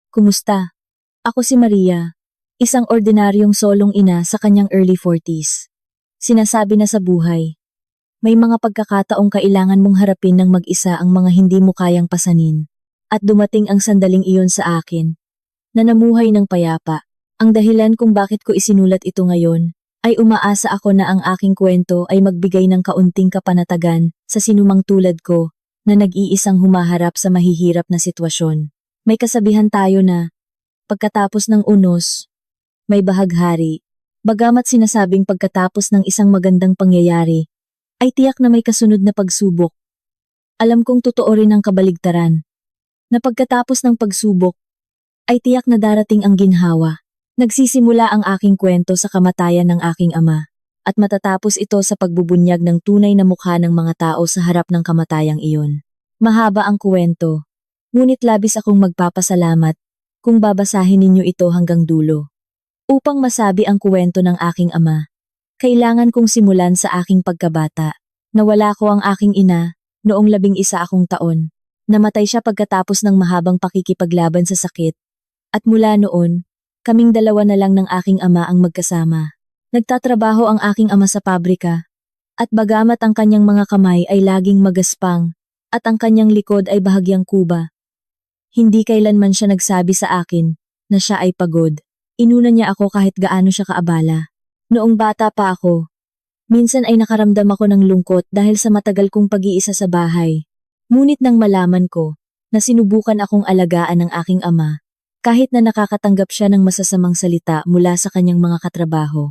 Kumusta? Ako si Maria, isang ordinaryong solong ina sa kanyang early 40s. Sinasabi na sa buhay, may mga pagkakataong kailangan mong harapin ng mag-isa ang mga hindi mo kayang pasanin. At dumating ang sandaling iyon sa akin, na namuhay ng payapa. Ang dahilan kung bakit ko isinulat ito ngayon, ay umaasa ako na ang aking kwento ay magbigay ng kaunting kapanatagan sa sinumang tulad ko na nag-iisang humaharap sa mahihirap na sitwasyon. May kasabihan tayo na, pagkatapos ng unos, may bahaghari. Bagamat sinasabing pagkatapos ng isang magandang pangyayari, ay tiyak na may kasunod na pagsubok. Alam kong totoo rin ang kabaligtaran, na pagkatapos ng pagsubok, ay tiyak na darating ang ginhawa. Nagsisimula ang aking kwento sa kamatayan ng aking ama, at matatapos ito sa pagbubunyag ng tunay na mukha ng mga tao sa harap ng kamatayang iyon. Mahaba ang kwento, ngunit labis akong magpapasalamat kung babasahin ninyo ito hanggang dulo. Upang masabi ang kwento ng aking ama, kailangan kong simulan sa aking pagkabata. Nawala ko ang aking ina noong 11 akong taon. Namatay siya pagkatapos ng mahabang pakikipaglaban sa sakit. At mula noon, kaming dalawa na lang ng aking ama ang magkasama. Nagtatrabaho ang aking ama sa pabrika. At bagamat ang kanyang mga kamay ay laging magaspang, at ang kanyang likod ay bahagyang kuba, hindi kailanman siya nagsabi sa akin na siya ay pagod. Inuna niya ako kahit gaano siya kaabala. Noong bata pa ako, minsan ay nakaramdam ako ng lungkot dahil sa matagal kong pag-iisa sa bahay. Ngunit nang malaman ko na sinubukan akong alagaan ng aking ama, kahit na nakakatanggap siya ng masasamang salita mula sa kanyang mga katrabaho,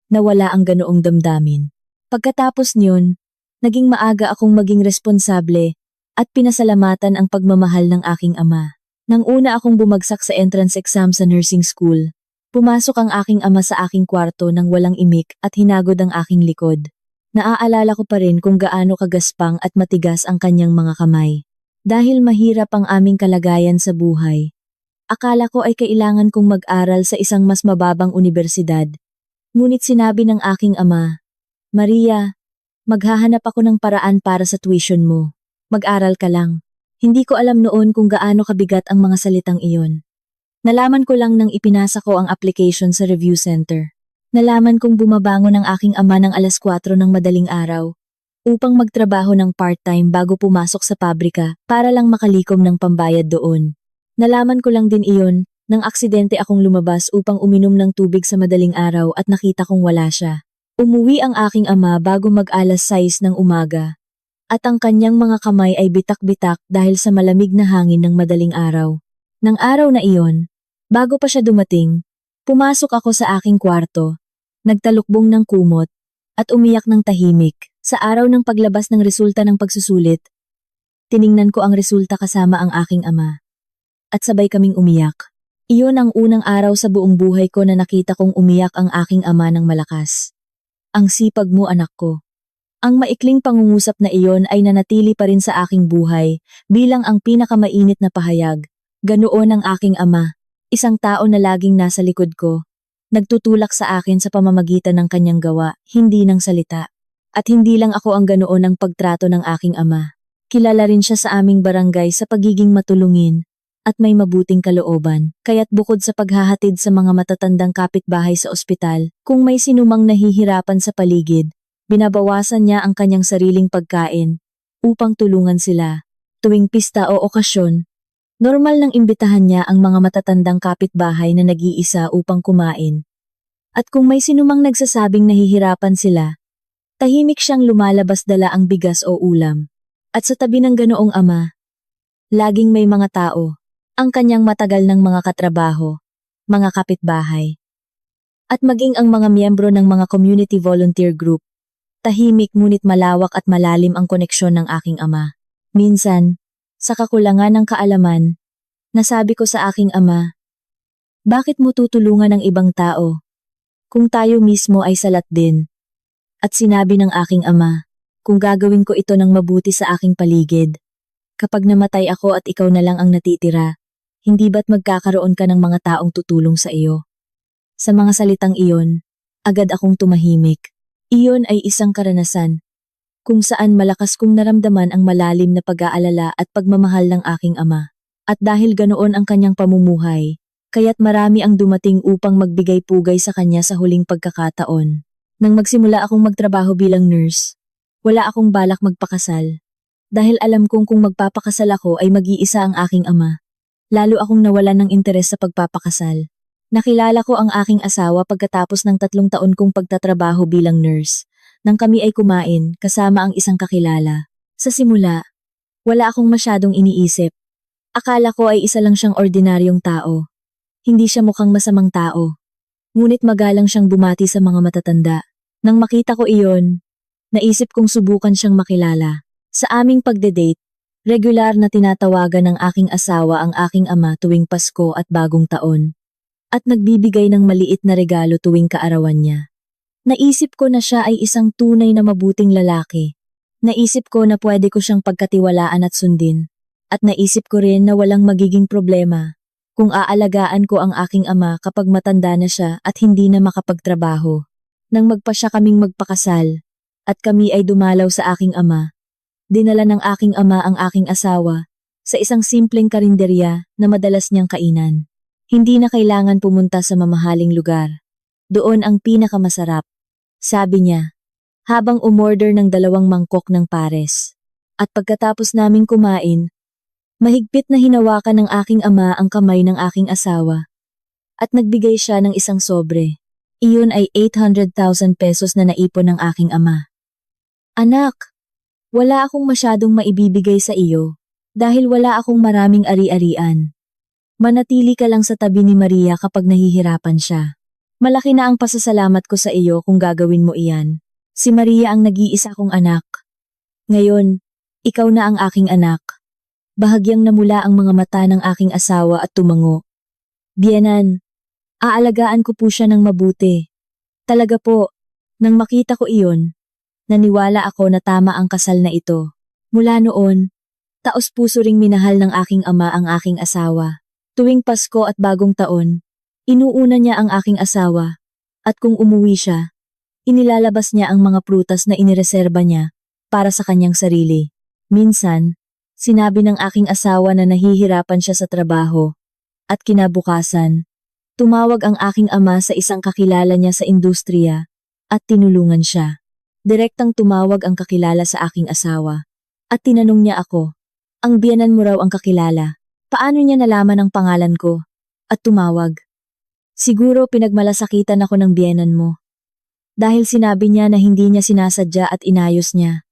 nawala ang ganoong damdamin. Pagkatapos niyon, naging maaga akong maging responsable at pinasalamatan ang pagmamahal ng aking ama. Nang una akong bumagsak sa entrance exam sa nursing school, pumasok ang aking ama sa aking kwarto nang walang imik at hinagod ang aking likod. Naaalala ko pa rin kung gaano kagaspang at matigas ang kanyang mga kamay. Dahil mahirap ang aming kalagayan sa buhay, akala ko ay kailangan kong mag-aral sa isang mas mababang unibersidad. Ngunit sinabi ng aking ama, Maria, maghahanap ako ng paraan para sa tuition mo. Mag-aral ka lang. Hindi ko alam noon kung gaano kabigat ang mga salitang iyon. Nalaman ko lang nang ipinasa ko ang application sa review center. Nalaman kong bumabangon ang aking ama ng 4:00 ng madaling araw upang magtrabaho ng part-time bago pumasok sa pabrika para lang makalikom ng pambayad doon. Nalaman ko lang din iyon nang aksidente akong lumabas upang uminom ng tubig sa madaling araw at nakita kong wala siya. Umuwi ang aking ama bago mag-alas 6 ng umaga. At ang kanyang mga kamay ay bitak-bitak dahil sa malamig na hangin ng madaling araw. Nang araw na iyon, bago pa siya dumating, pumasok ako sa aking kwarto, nagtalukbong ng kumot, at umiyak ng tahimik. Sa araw ng paglabas ng resulta ng pagsusulit, tiningnan ko ang resulta kasama ang aking ama. At sabay kaming umiyak. Iyon ang unang araw sa buong buhay ko na nakita kong umiyak ang aking ama ng malakas. Ang sipag mo, anak ko. Ang maikling pangungusap na iyon ay nanatili pa rin sa aking buhay bilang ang pinakamainit na pahayag. Ganoon ang aking ama, isang tao na laging nasa likod ko. Nagtutulak sa akin sa pamamagitan ng kanyang gawa, hindi ng salita. At hindi lang ako ang ganoon ang pagtrato ng aking ama. Kilala rin siya sa aming barangay sa pagiging matulungin at may mabuting kalooban. Kaya't bukod sa paghahatid sa mga matatandang kapitbahay sa ospital, kung may sinumang nahihirapan sa paligid, binabawasan niya ang kanyang sariling pagkain upang tulungan sila. Tuwing pista o okasyon, normal nang imbitahan niya ang mga matatandang kapitbahay na nag-iisa upang kumain. At kung may sinumang nagsasabing nahihirapan sila, tahimik siyang lumalabas dala ang bigas o ulam. At sa tabi ng ganoong ama, laging may mga tao, ang kanyang matagal ng mga katrabaho, mga kapitbahay, at maging ang mga miyembro ng mga community volunteer group. Tahimik ngunit malawak at malalim ang koneksyon ng aking ama. Minsan, sa kakulangan ng kaalaman, nasabi ko sa aking ama, bakit mo tutulungan ng ibang tao kung tayo mismo ay salat din? At sinabi ng aking ama, kung gagawin ko ito ng mabuti sa aking paligid, kapag namatay ako at ikaw na lang ang natitira, hindi ba't magkakaroon ka ng mga taong tutulong sa iyo? Sa mga salitang iyon, agad akong tumahimik. Iyon ay isang karanasan, kung saan malakas kong naramdaman ang malalim na pag-aalala at pagmamahal ng aking ama. At dahil ganoon ang kanyang pamumuhay, kaya't marami ang dumating upang magbigay pugay sa kanya sa huling pagkakataon. Nang magsimula akong magtrabaho bilang nurse, wala akong balak magpakasal. Dahil alam kong kung magpapakasal ako ay mag-iisa ang aking ama. Lalo akong nawalan ng interes sa pagpapakasal. Nakilala ko ang aking asawa pagkatapos ng 3 taon kong pagtatrabaho bilang nurse. Nang kami ay kumain, kasama ang isang kakilala. Sa simula, wala akong masyadong iniisip. Akala ko ay isa lang siyang ordinaryong tao. Hindi siya mukhang masamang tao. Ngunit magalang siyang bumati sa mga matatanda. Nang makita ko iyon, naisip kong subukan siyang makilala. Sa aming pagde-date, regular na tinatawagan ng aking asawa ang aking ama tuwing Pasko at Bagong Taon. At nagbibigay ng maliit na regalo tuwing kaarawan niya. Naisip ko na siya ay isang tunay na mabuting lalaki. Naisip ko na pwede ko siyang pagkatiwalaan at sundin. At naisip ko rin na walang magiging problema kung aalagaan ko ang aking ama kapag matanda na siya at hindi na makapagtrabaho. Nang magpasya kaming magpakasal, at kami ay dumalaw sa aking ama, dinala ng aking ama ang aking asawa sa isang simpleng karinderya na madalas niyang kainan. Hindi na kailangan pumunta sa mamahaling lugar. Doon ang pinakamasarap, sabi niya, habang umorder ng 2 mangkok ng pares. At pagkatapos naming kumain, mahigpit na hinawakan ng aking ama ang kamay ng aking asawa. At nagbigay siya ng isang sobre. Iyon ay 800,000 pesos na naipon ng aking ama. Anak, wala akong masyadong maibibigay sa iyo dahil wala akong maraming ari-arian. Manatili ka lang sa tabi ni Maria kapag nahihirapan siya. Malaki na ang pasasalamat ko sa iyo kung gagawin mo iyan. Si Maria ang nag-iisa kong anak. Ngayon, ikaw na ang aking anak. Bahagyang namula ang mga mata ng aking asawa at tumango. Bienan, aalagaan ko po siya ng mabuti. Talaga po, nang makita ko iyon, naniwala ako na tama ang kasal na ito. Mula noon, taos-puso ring minahal ng aking ama ang aking asawa. Tuwing Pasko at Bagong Taon, inuuna niya ang aking asawa. At kung umuwi siya, inilalabas niya ang mga prutas na inireserba niya para sa kanyang sarili. Minsan, sinabi ng aking asawa na nahihirapan siya sa trabaho. At kinabukasan, tumawag ang aking ama sa isang kakilala niya sa industriya at tinulungan siya. Direktang tumawag ang kakilala sa aking asawa at tinanong niya ako, ang biyenan mo raw ang kakilala. Paano niya nalaman ang pangalan ko? At tumawag. Siguro pinagmalasakitan ako ng biyenan mo. Dahil sinabi niya na hindi niya sinasadya at inayos niya.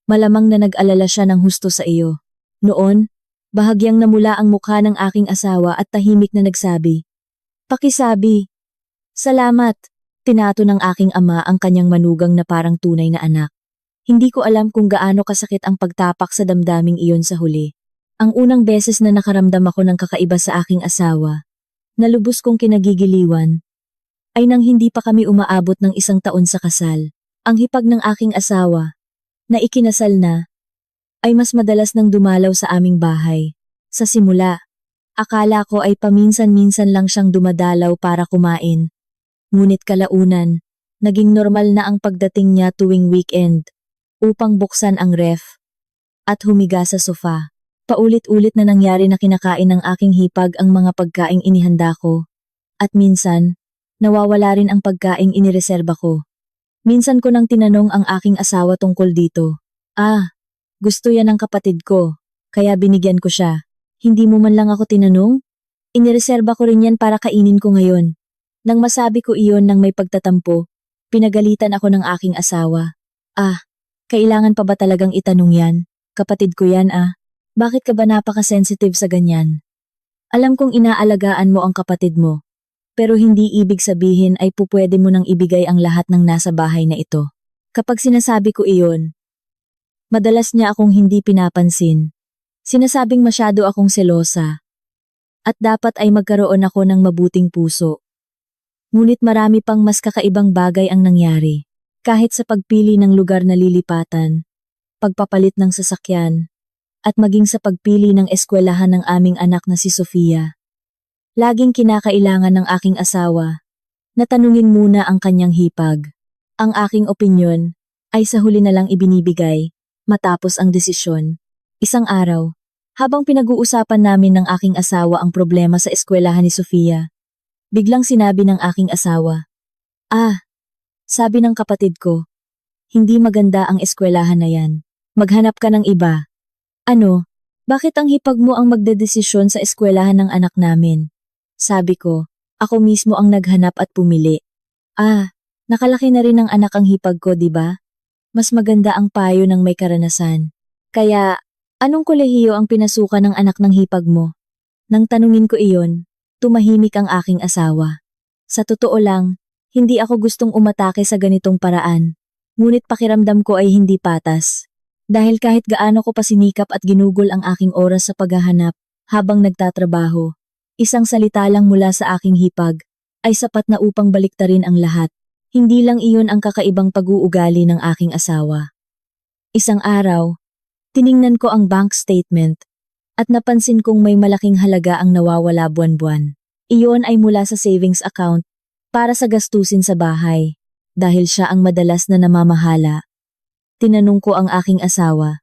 Malamang na nag-alala siya ng husto sa iyo. Noon, bahagyang namula ang mukha ng aking asawa at tahimik na nagsabi, Pakisabi. Salamat, tinato ng aking ama ang kanyang manugang na parang tunay na anak. Hindi ko alam kung gaano kasakit ang pagtapak sa damdaming iyon sa huli. Ang unang beses na nakaramdam ako ng kakaiba sa aking asawa, na lubos kong kinagigiliwan, ay nang hindi pa kami umaabot ng 1 taon sa kasal. Ang hipag ng aking asawa, na ikinasal na, ay mas madalas nang dumalaw sa aming bahay. Sa simula, akala ko ay paminsan-minsan lang siyang dumadalaw para kumain. Ngunit kalaunan, naging normal na ang pagdating niya tuwing weekend, upang buksan ang ref, at humiga sa sofa. Paulit-ulit na nangyari na kinakain ng aking hipag ang mga pagkaing inihanda ko. At minsan, nawawala rin ang pagkaing inireserba ko. Minsan ko nang tinanong ang aking asawa tungkol dito. Gusto yan ng kapatid ko, kaya binigyan ko siya. Hindi mo man lang ako tinanong? Inireserba ko rin yan para kainin ko ngayon. Nang masabi ko iyon nang may pagtatampo, pinagalitan ako ng aking asawa. Kailangan pa ba talagang itanong yan? Kapatid ko yan Bakit ka ba napaka-sensitive sa ganyan? Alam kong inaalagaan mo ang kapatid mo, pero hindi ibig sabihin ay pupwede mo nang ibigay ang lahat ng nasa bahay na ito. Kapag sinasabi ko iyon, madalas niya akong hindi pinapansin. Sinasabing masyado akong selosa. At dapat ay magkaroon ako ng mabuting puso. Ngunit marami pang mas kakaibang bagay ang nangyari. Kahit sa pagpili ng lugar na lilipatan, pagpapalit ng sasakyan, at maging sa pagpili ng eskwelahan ng aming anak na si Sofia. Laging kinakailangan ng aking asawa na tanungin muna ang kanyang hipag. Ang aking opinyon ay sa huli na lang ibinibigay matapos ang desisyon. Isang araw, Habang pinag-uusapan namin ng aking asawa ang problema sa eskwelahan ni Sofia, biglang sinabi ng aking asawa, sabi ng kapatid ko, hindi maganda ang eskwelahan na yan. Maghanap ka ng iba. Ano? Bakit ang hipag mo ang magdedesisyon sa eskwelahan ng anak namin? Sabi ko, ako mismo ang naghanap at pumili. Nakalaki na rin ng anak ang hipag ko, di ba? Mas maganda ang payo ng may karanasan. Kaya, anong kolehiyo ang pinasukan ng anak ng hipag mo? Nang tanungin ko iyon, tumahimik ang aking asawa. Sa totoo lang, hindi ako gustong umatake sa ganitong paraan. Ngunit pakiramdam ko ay hindi patas. Dahil kahit gaano ko pa sinikap at ginugol ang aking oras sa paghahanap habang nagtatrabaho, isang salita lang mula sa aking hipag ay sapat na upang baliktarin ang lahat. Hindi lang iyon ang kakaibang pag-uugali ng aking asawa. Isang araw, tiningnan ko ang bank statement at napansin kong may malaking halaga ang nawawala buwan-buwan. Iyon ay mula sa savings account para sa gastusin sa bahay. Dahil siya ang madalas na namamahala, tinanong ko ang aking asawa.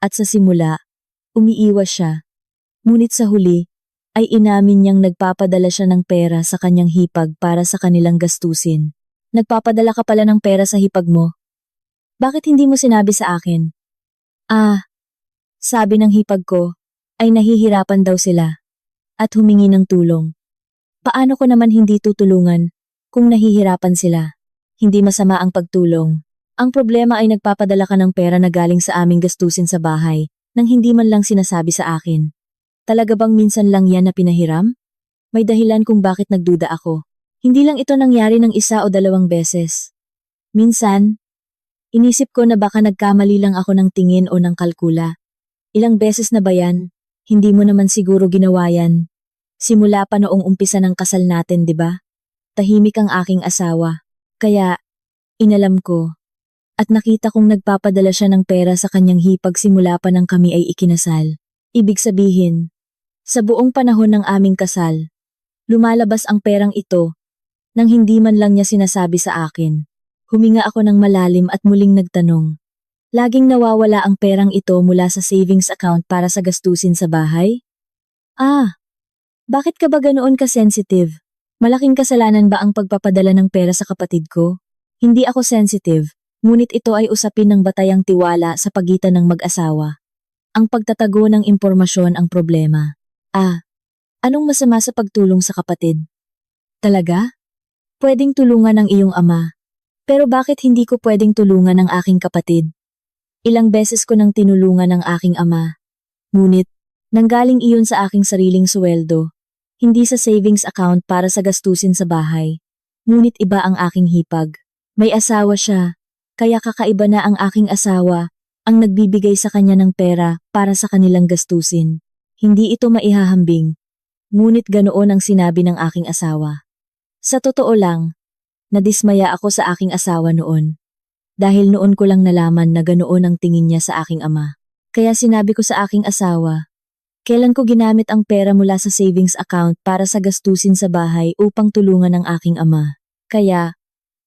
At sa simula, umiiwas siya. Ngunit sa huli, ay inamin niyang nagpapadala siya ng pera sa kanyang hipag para sa kanilang gastusin. Nagpapadala ka pala ng pera sa hipag mo? Bakit hindi mo sinabi sa akin? Sabi ng hipag ko, ay nahihirapan daw sila. At humingi ng tulong. Paano ko naman hindi tutulungan kung nahihirapan sila? Hindi masama ang pagtulong. Ang problema ay nagpapadala ka ng pera na galing sa aming gastusin sa bahay nang hindi man lang sinasabi sa akin. Talaga bang minsan lang yan na pinahiram? May dahilan kung bakit nagduda ako. Hindi lang ito nangyari ng 1 o 2 beses. Minsan, inisip ko na baka nagkamali lang ako ng tingin o ng kalkula. Ilang beses na ba yan? Hindi mo naman siguro ginawa yan. Simula pa noong umpisa ng kasal natin, di ba? Tahimik ang aking asawa. Kaya, inalam ko. At nakita kong nagpapadala siya ng pera sa kanyang hipag simula pa nang kami ay ikinasal. Ibig sabihin, sa buong panahon ng aming kasal, lumalabas ang perang ito nang hindi man lang niya sinasabi sa akin. Huminga ako ng malalim at muling nagtanong. Laging nawawala ang perang ito mula sa savings account para sa gastusin sa bahay? Bakit ka ba ganoon ka-sensitive? Malaking kasalanan ba ang pagpapadala ng pera sa kapatid ko? Hindi ako sensitive, ngunit ito ay usapin ng batayang tiwala sa pagitan ng mag-asawa. Ang pagtatago ng impormasyon ang problema. Anong masama sa pagtulong sa kapatid? Talaga? Pwedeng tulungan ng iyong ama. Pero bakit hindi ko pwedeng tulungan ng aking kapatid? Ilang beses ko nang tinulungan ng aking ama. Ngunit, nanggaling iyon sa aking sariling sweldo. Hindi sa savings account para sa gastusin sa bahay. Ngunit iba ang aking hipag. May asawa siya, kaya kakaiba na ang aking asawa ang nagbibigay sa kanya ng pera para sa kanilang gastusin. Hindi ito maihahambing. Ngunit ganoon ang sinabi ng aking asawa. Sa totoo lang, nadismaya ako sa aking asawa noon. Dahil noon ko lang nalaman na ganoon ang tingin niya sa aking ama. Kaya sinabi ko sa aking asawa, kailan ko ginamit ang pera mula sa savings account para sa gastusin sa bahay upang tulungan ang aking ama. Kaya,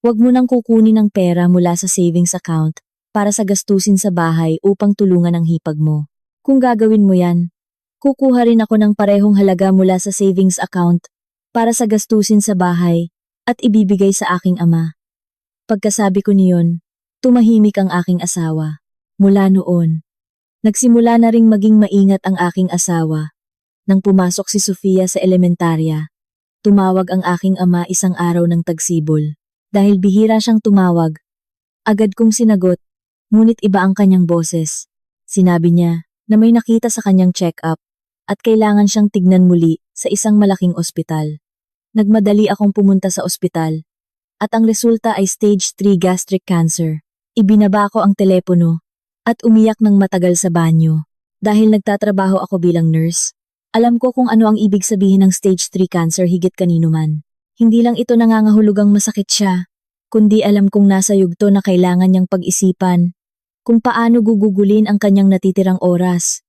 wag mo nang kukunin ang pera mula sa savings account para sa gastusin sa bahay upang tulungan ang hipag mo. Kung gagawin mo yan, kukuha rin ako ng parehong halaga mula sa savings account para sa gastusin sa bahay at ibibigay sa aking ama. Pagkasabi ko niyon, tumahimik ang aking asawa. Mula noon, nagsimula na ring maging maingat ang aking asawa. Nang pumasok si Sofia sa elementarya, tumawag ang aking ama isang araw ng tagsibol. Dahil bihira siyang tumawag, agad kong sinagot, ngunit iba ang kanyang boses. Sinabi niya na may nakita sa kanyang check-up at kailangan siyang tignan muli sa isang malaking ospital. Nagmadali akong pumunta sa ospital at ang resulta ay stage 3 gastric cancer. Ibinaba ko ang telepono at umiyak ng matagal sa banyo. Dahil nagtatrabaho ako bilang nurse, alam ko kung ano ang ibig sabihin ng stage 3 cancer higit kanino man. Hindi lang ito nangangahulugang masakit siya, kundi alam kong nasa yugto na kailangan niyang pag-isipan kung paano gugugulin ang kanyang natitirang oras.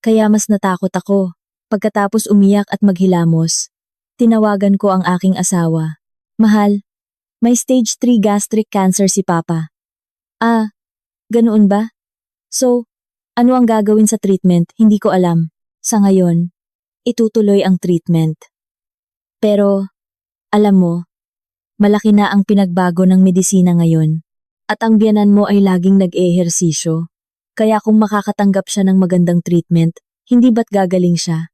Kaya mas natakot ako. Pagkatapos umiyak at maghilamos, tinawagan ko ang aking asawa. Mahal, may stage 3 gastric cancer si Papa. Ganoon ba? So, Ano ang gagawin sa treatment, hindi ko alam. Sa ngayon, itutuloy ang treatment. Pero, alam mo, malaki na ang pinagbago ng medisina ngayon. At ang biyanan mo ay laging nag-ehersisyo. Kaya kung makakatanggap siya ng magandang treatment, hindi ba't gagaling siya?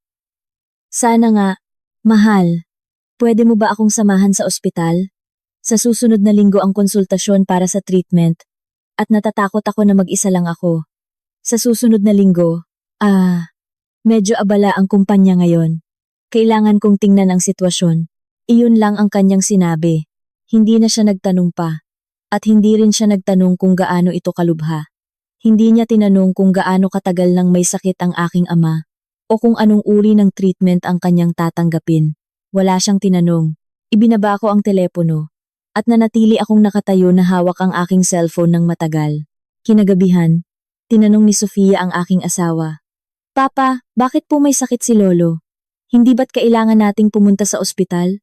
Sana nga, mahal. Pwede mo ba akong samahan sa ospital? Sa susunod na linggo ang konsultasyon para sa treatment. At natatakot ako na mag-isa lang ako. Sa susunod na linggo, medyo abala ang kumpanya ngayon. Kailangan kong tingnan ang sitwasyon. Iyon lang ang kanyang sinabi. Hindi na siya nagtanong pa. At hindi rin siya nagtanong kung gaano ito kalubha. Hindi niya tinanong kung gaano katagal nang may sakit ang aking ama. O kung anong uri ng treatment ang kanyang tatanggapin. Wala siyang tinanong. Ibinaba ko ang telepono. At nanatili akong nakatayo na hawak ang aking cellphone ng matagal. Kinagabihan, tinanong ni Sofia ang aking asawa. Papa, bakit po may sakit si Lolo? Hindi ba't kailangan nating pumunta sa ospital?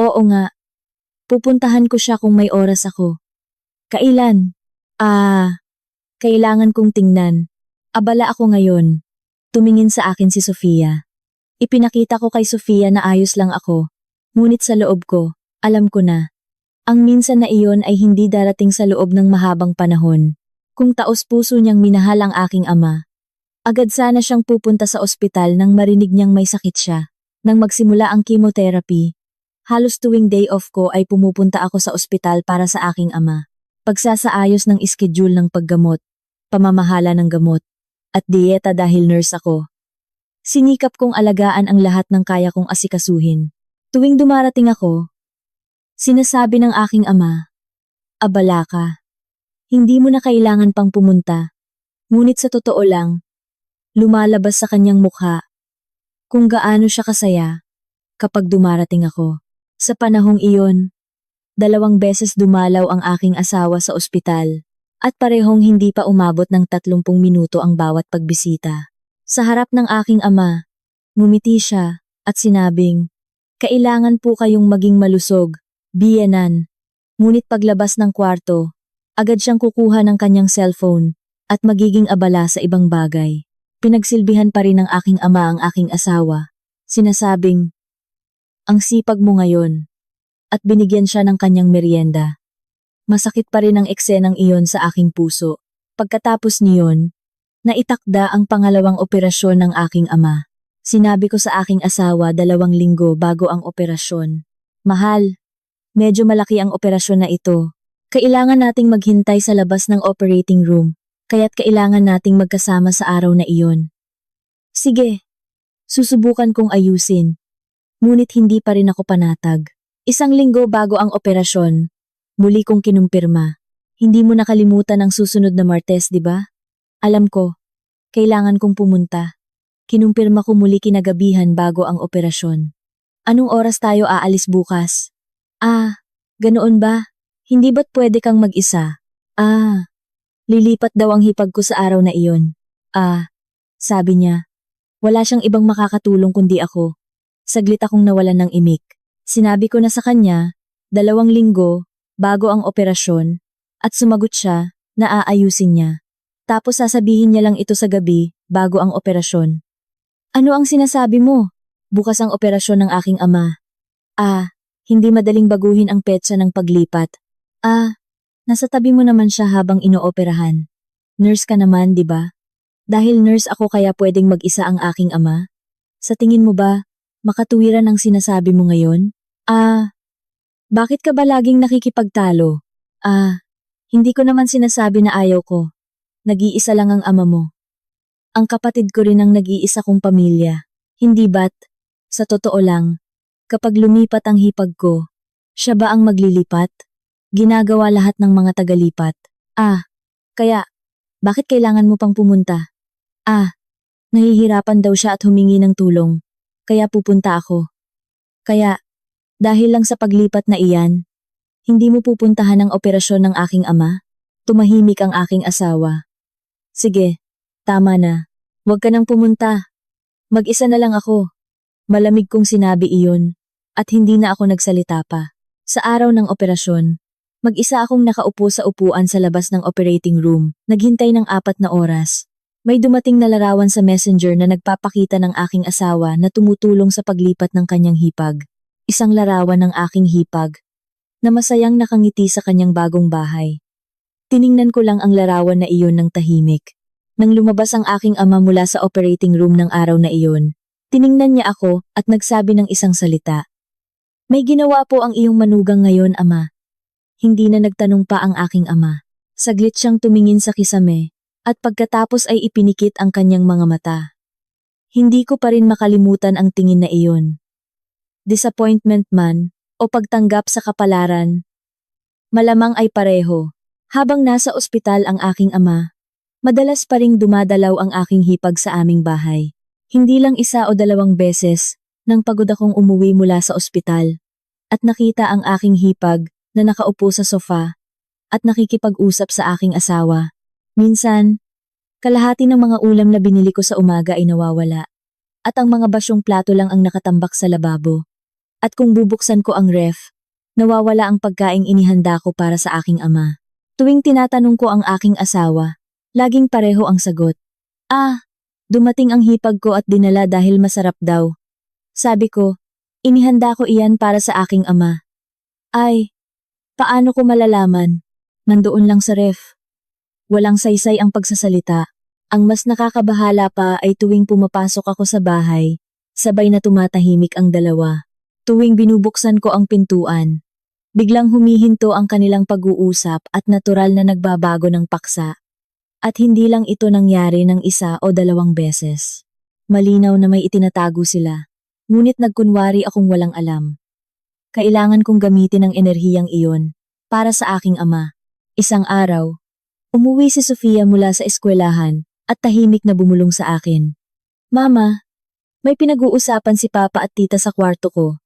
Oo nga. Pupuntahan ko siya kung may oras ako. Kailan? Kailangan kong tingnan. Abala ako ngayon. Tumingin sa akin si Sofia. Ipinakita ko kay Sofia na ayos lang ako. Ngunit sa loob ko, alam ko na. Ang minsan na iyon ay hindi darating sa loob ng mahabang panahon. Kung taos puso niyang minahal ang aking ama. Agad sana siyang pupunta sa ospital nang marinig niyang may sakit siya. Nang magsimula ang chemotherapy, halos tuwing day off ko ay pumupunta ako sa ospital para sa aking ama. Pagsasaayos ng schedule ng paggamot, pamamahala ng gamot, at dieta dahil nurse ako. Sinikap kong alagaan ang lahat ng kaya kong asikasuhin. Tuwing dumarating ako, sinasabi ng aking ama, abala ka. Hindi mo na kailangan pang pumunta. Ngunit sa totoo lang, lumalabas sa kanyang mukha kung gaano siya kasaya kapag dumarating ako. Sa panahong iyon, 2 beses dumalaw ang aking asawa sa ospital at parehong hindi pa umabot ng 30 minuto ang bawat pagbisita. Sa harap ng aking ama, ngumiti siya at sinabing, kailangan po kayong maging malusog, biyenan. Ngunit paglabas ng kwarto, agad siyang kukuha ng kanyang cellphone at magiging abala sa ibang bagay. Pinagsilbihan pa rin ng aking ama ang aking asawa. Sinasabing, ang sipag mo ngayon. At binigyan siya ng kanyang merienda. Masakit pa rin ang eksenang iyon sa aking puso. Pagkatapos niyon, naitakda ang pangalawang operasyon ng aking ama. Sinabi ko sa aking asawa 2 linggo bago ang operasyon. Mahal, medyo malaki ang operasyon na ito. Kailangan nating maghintay sa labas ng operating room. Kaya't kailangan nating magkasama sa araw na iyon. Sige, susubukan kong ayusin. Ngunit hindi pa rin ako panatag. 1 linggo bago ang operasyon, muli kong kinumpirma. Hindi mo nakalimutan ang susunod na Martes, di ba? Alam ko, kailangan kong pumunta. Kinumpirma ko muli kinagabihan bago ang operasyon. Anong oras tayo aalis bukas? Ganoon ba? Hindi ba't pwede kang mag-isa? Lilipat daw ang hipag ko sa araw na iyon. Sabi niya. Wala siyang ibang makakatulong kundi ako. Saglit akong nawalan ng imik. Sinabi ko na sa kanya, 2 linggo, bago ang operasyon, at sumagot siya na aayusin niya. Tapos sasabihin niya lang ito sa gabi, bago ang operasyon. Ano ang sinasabi mo? Bukas ang operasyon ng aking ama. Hindi madaling baguhin ang petsa ng paglipat. Nasa tabi mo naman siya habang inooperahan. Nurse ka naman, di ba? Dahil nurse ako kaya pwedeng mag-isa ang aking ama? Sa tingin mo ba, makatuwiran ang sinasabi mo ngayon? Bakit ka ba laging nakikipagtalo? Hindi ko naman sinasabi na ayaw ko. Nag-iisa lang ang ama mo. Ang kapatid ko rin ang nag-iisa kong pamilya. Hindi ba't? Sa totoo lang, kapag lumipat ang hipag ko, siya ba ang maglilipat? Ginagawa lahat ng mga tagalipat. Kaya, bakit kailangan mo pang pumunta? Nahihirapan daw siya at humingi ng tulong. Kaya pupunta ako. Kaya, dahil lang sa paglipat na iyan, hindi mo pupuntahan ang operasyon ng aking ama? Tumahimik ang aking asawa. Sige, tama na. Huwag ka nang pumunta. Mag-isa na lang ako. Malamig kong sinabi iyon, at hindi na ako nagsalita pa. Sa araw ng operasyon, Mag-isa akong nakaupo sa upuan sa labas ng operating room, naghintay ng 4 na oras. May dumating na larawan sa messenger na nagpapakita ng aking asawa na tumutulong sa paglipat ng kanyang hipag. Isang larawan ng aking hipag, na masayang nakangiti sa kanyang bagong bahay. Tiningnan ko lang ang larawan na iyon ng tahimik. Nang lumabas ang aking ama mula sa operating room ng araw na iyon, tiningnan niya ako at nagsabi ng isang salita. May ginawa po ang iyong manugang ngayon, ama. Hindi na nagtanong pa ang aking ama. Saglit siyang tumingin sa kisame, at pagkatapos ay ipinikit ang kanyang mga mata. Hindi ko pa rin makalimutan ang tingin na iyon. Disappointment man, o pagtanggap sa kapalaran. Malamang ay pareho. Habang nasa ospital ang aking ama, madalas pa ring dumadalaw ang aking hipag sa aming bahay. Hindi lang 1 o 2 beses, nang pagod akong umuwi mula sa ospital, at nakita ang aking hipag, na nakaupo sa sofa at nakikipag-usap sa aking asawa. Minsan, kalahati ng mga ulam na binili ko sa umaga ay nawawala at ang mga basyong plato lang ang nakatambak sa lababo. At kung bubuksan ko ang ref, nawawala ang pagkaing inihanda ko para sa aking ama. Tuwing tinatanong ko ang aking asawa, laging pareho ang sagot. Dumating ang hipag ko at dinala dahil masarap daw. Sabi ko, inihanda ko iyan para sa aking ama. Ay, paano ko malalaman? Nandoon lang sa ref. Walang saysay ang pagsasalita. Ang mas nakakabahala pa ay tuwing pumapasok ako sa bahay, sabay na tumatahimik ang dalawa. Tuwing binubuksan ko ang pintuan, biglang humihinto ang kanilang pag-uusap at natural na nagbabago ng paksa. At hindi lang ito nangyari ng 1 o 2 beses. Malinaw na may itinatago sila, ngunit nagkunwari akong walang alam. Kailangan kong gamitin ang enerhiyang iyon para sa aking ama. Isang araw, umuwi si Sofia mula sa eskwelahan at tahimik na bumulong sa akin. Mama, may pinag-uusapan si Papa at Tita sa kwarto ko.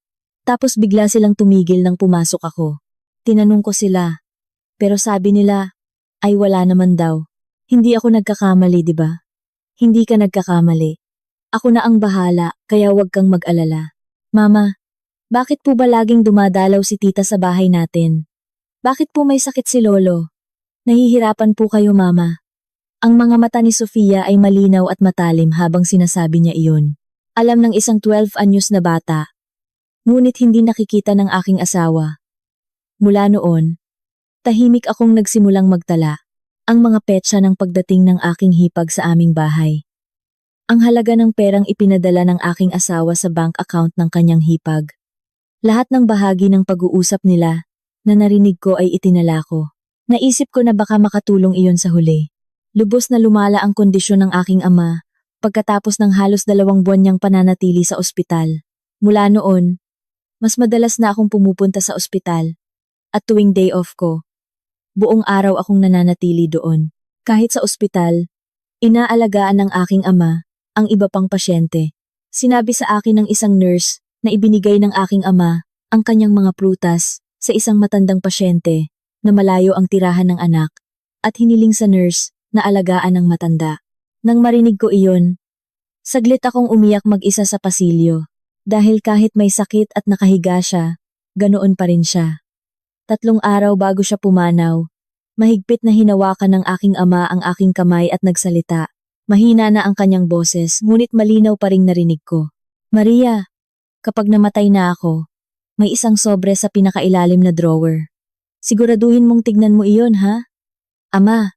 Tapos bigla silang tumigil nang pumasok ako. Tinanong ko sila, pero sabi nila, ay wala naman daw. Hindi ako nagkakamali, di ba? Hindi ka nagkakamali. Ako na ang bahala, kaya huwag kang mag-alala. Mama, bakit po ba laging dumadalaw si Tita sa bahay natin? Bakit po may sakit si Lolo? Nahihirapan po kayo, Mama. Ang mga mata ni Sofia ay malinaw at matalim habang sinasabi niya iyon. Alam ng isang 12 anyos na bata. Ngunit hindi nakikita ng aking asawa. Mula noon, tahimik akong nagsimulang magtala ang mga petsa ng pagdating ng aking hipag sa aming bahay. Ang halaga ng perang ipinadala ng aking asawa sa bank account ng kanyang hipag. Lahat ng bahagi ng pag-uusap nila na narinig ko ay itinala ko. Naisip ko na baka makatulong iyon sa huli. Lubos na lumala ang kondisyon ng aking ama pagkatapos ng halos 2 buwan niyang pananatili sa ospital. Mula noon, mas madalas na akong pumupunta sa ospital at tuwing day off ko, buong araw akong nananatili doon. Kahit sa ospital, inaalagaan ng aking ama ang iba pang pasyente. Sinabi sa akin ng isang nurse na ibinigay ng aking ama ang kanyang mga prutas sa isang matandang pasyente na malayo ang tirahan ng anak at hiniling sa nurse na alagaan ng matanda. Nang marinig ko iyon, saglit akong umiyak mag-isa sa pasilyo dahil kahit may sakit at nakahiga siya, ganoon pa rin siya. 3 araw bago siya pumanaw, mahigpit na hinawakan ng aking ama ang aking kamay at nagsalita. Mahina na ang kanyang boses ngunit malinaw pa ring narinig ko. Maria, kapag namatay na ako, may isang sobre sa pinakailalim na drawer. Siguraduhin mong tignan mo iyon, ha? Ama,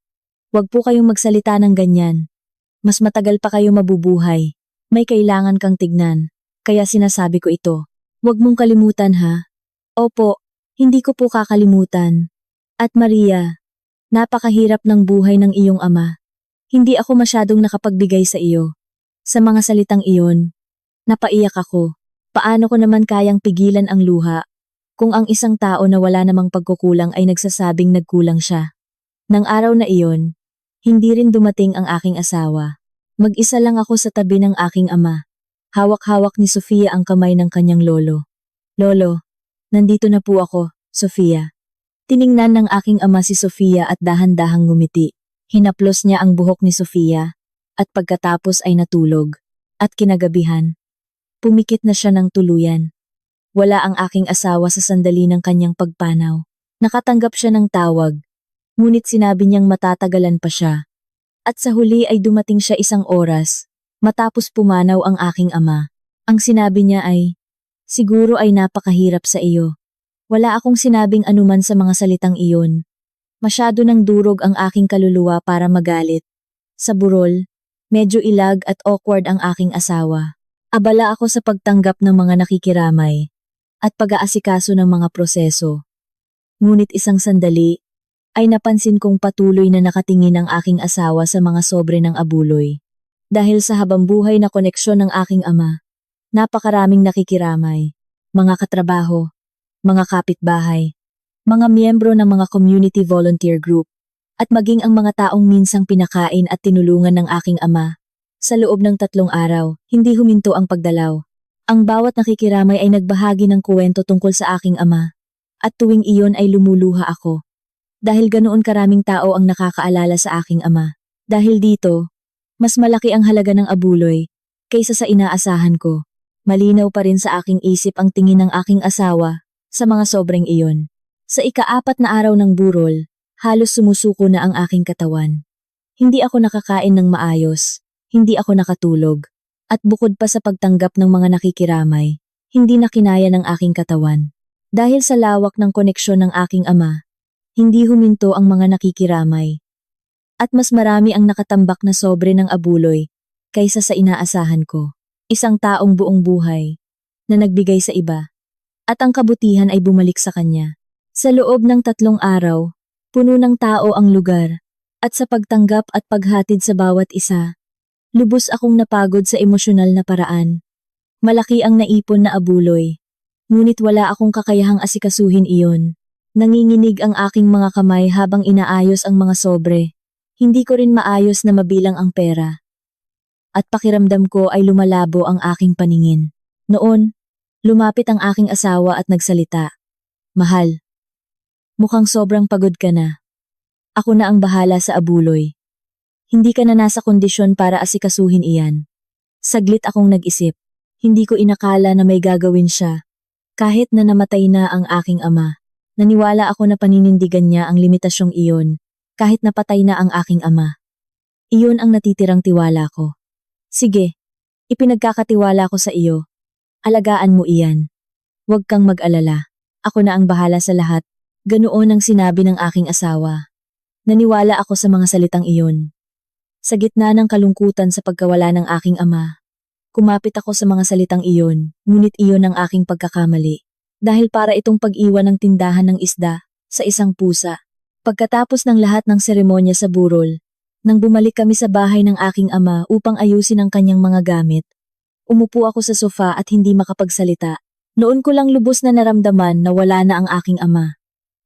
wag po kayong magsalita ng ganyan. Mas matagal pa kayo mabubuhay. May kailangan kang tignan. Kaya sinasabi ko ito. Wag mong kalimutan, ha? Opo, hindi ko po kakalimutan. At Maria, napakahirap ng buhay ng iyong ama. Hindi ako masyadong nakapagbigay sa iyo. Sa mga salitang iyon, napaiyak ako. Paano ko naman kayang pigilan ang luha kung ang isang tao na wala namang pagkukulang ay nagsasabing nagkulang siya? Nang araw na iyon, hindi rin dumating ang aking asawa. Mag-isa lang ako sa tabi ng aking ama. Hawak-hawak ni Sofia ang kamay ng kanyang lolo. Lolo, nandito na po ako, Sofia. Tiningnan ng aking ama si Sofia at dahan-dahang ngumiti. Hinaplos niya ang buhok ni Sofia at pagkatapos ay natulog. At kinagabihan, pumikit na siya ng tuluyan. Wala ang aking asawa sa sandali ng kanyang pagpanaw. Nakatanggap siya ng tawag, ngunit sinabi niyang matatagalan pa siya. At sa huli ay dumating siya isang oras, matapos pumanaw ang aking ama. Ang sinabi niya ay, "Siguro ay napakahirap sa iyo." Wala akong sinabing anuman sa mga salitang iyon. Masyado nang durog ang aking kaluluwa para magalit. Sa burol, medyo ilag at awkward ang aking asawa. Abala ako sa pagtanggap ng mga nakikiramay at pag-aasikaso ng mga proseso. Ngunit isang sandali, ay napansin kong patuloy na nakatingin ang aking asawa sa mga sobre ng abuloy. Dahil sa habambuhay na koneksyon ng aking ama, napakaraming nakikiramay, mga katrabaho, mga kapitbahay, mga miyembro ng mga community volunteer group, at maging ang mga taong minsang pinakain at tinulungan ng aking ama. Sa loob ng 3 araw, hindi huminto ang pagdalaw. Ang bawat nakikiramay ay nagbahagi ng kuwento tungkol sa aking ama. At tuwing iyon ay lumuluha ako. Dahil ganoon karaming tao ang nakakaalala sa aking ama. Dahil dito, mas malaki ang halaga ng abuloy kaysa sa inaasahan ko. Malinaw pa rin sa aking isip ang tingin ng aking asawa sa mga sobrang iyon. Sa ika-4 na araw ng burol, halos sumusuko na ang aking katawan. Hindi ako nakakain ng maayos, hindi ako nakatulog, at bukod pa sa pagtanggap ng mga nakikiramay, hindi na kinaya ng aking katawan. Dahil sa lawak ng koneksyon ng aking ama, hindi huminto ang mga nakikiramay. At mas marami ang nakatambak na sobre ng abuloy kaysa sa inaasahan ko. Isang taong buong buhay na nagbigay sa iba. At ang kabutihan ay bumalik sa kanya. Sa loob ng 3 araw, puno ng tao ang lugar. At sa pagtanggap at paghatid sa bawat isa, lubos akong napagod sa emosyonal na paraan. Malaki ang naipon na abuloy. Ngunit wala akong kakayahang asikasuhin iyon. Nanginginig ang aking mga kamay habang inaayos ang mga sobre. Hindi ko rin maayos na mabilang ang pera. At pakiramdam ko ay lumalabo ang aking paningin. Noon, lumapit ang aking asawa at nagsalita. "Mahal, mukhang sobrang pagod ka na. Ako na ang bahala sa abuloy. Hindi ka na nasa kondisyon para asikasuhin iyan." Saglit akong nag-isip. Hindi ko inakala na may gagawin siya. Kahit na namatay na ang aking ama, naniwala ako na paninindigan niya ang limitasyong iyon, kahit napatay na ang aking ama. Iyon ang natitirang tiwala ko. "Sige, ipinagkakatiwala ko sa iyo. Alagaan mo iyan. Huwag kang mag-alala. Ako na ang bahala sa lahat." Ganoon ang sinabi ng aking asawa. Naniwala ako sa mga salitang iyon. Sa gitna ng kalungkutan sa pagkawala ng aking ama, kumapit ako sa mga salitang iyon, ngunit iyon ang aking pagkakamali. Dahil para itong pag-iwan ng tindahan ng isda sa isang pusa. Pagkatapos ng lahat ng seremonya sa burol, nang bumalik kami sa bahay ng aking ama upang ayusin ang kanyang mga gamit, umupo ako sa sofa at hindi makapagsalita. Noon ko lang lubos na naramdaman na wala na ang aking ama,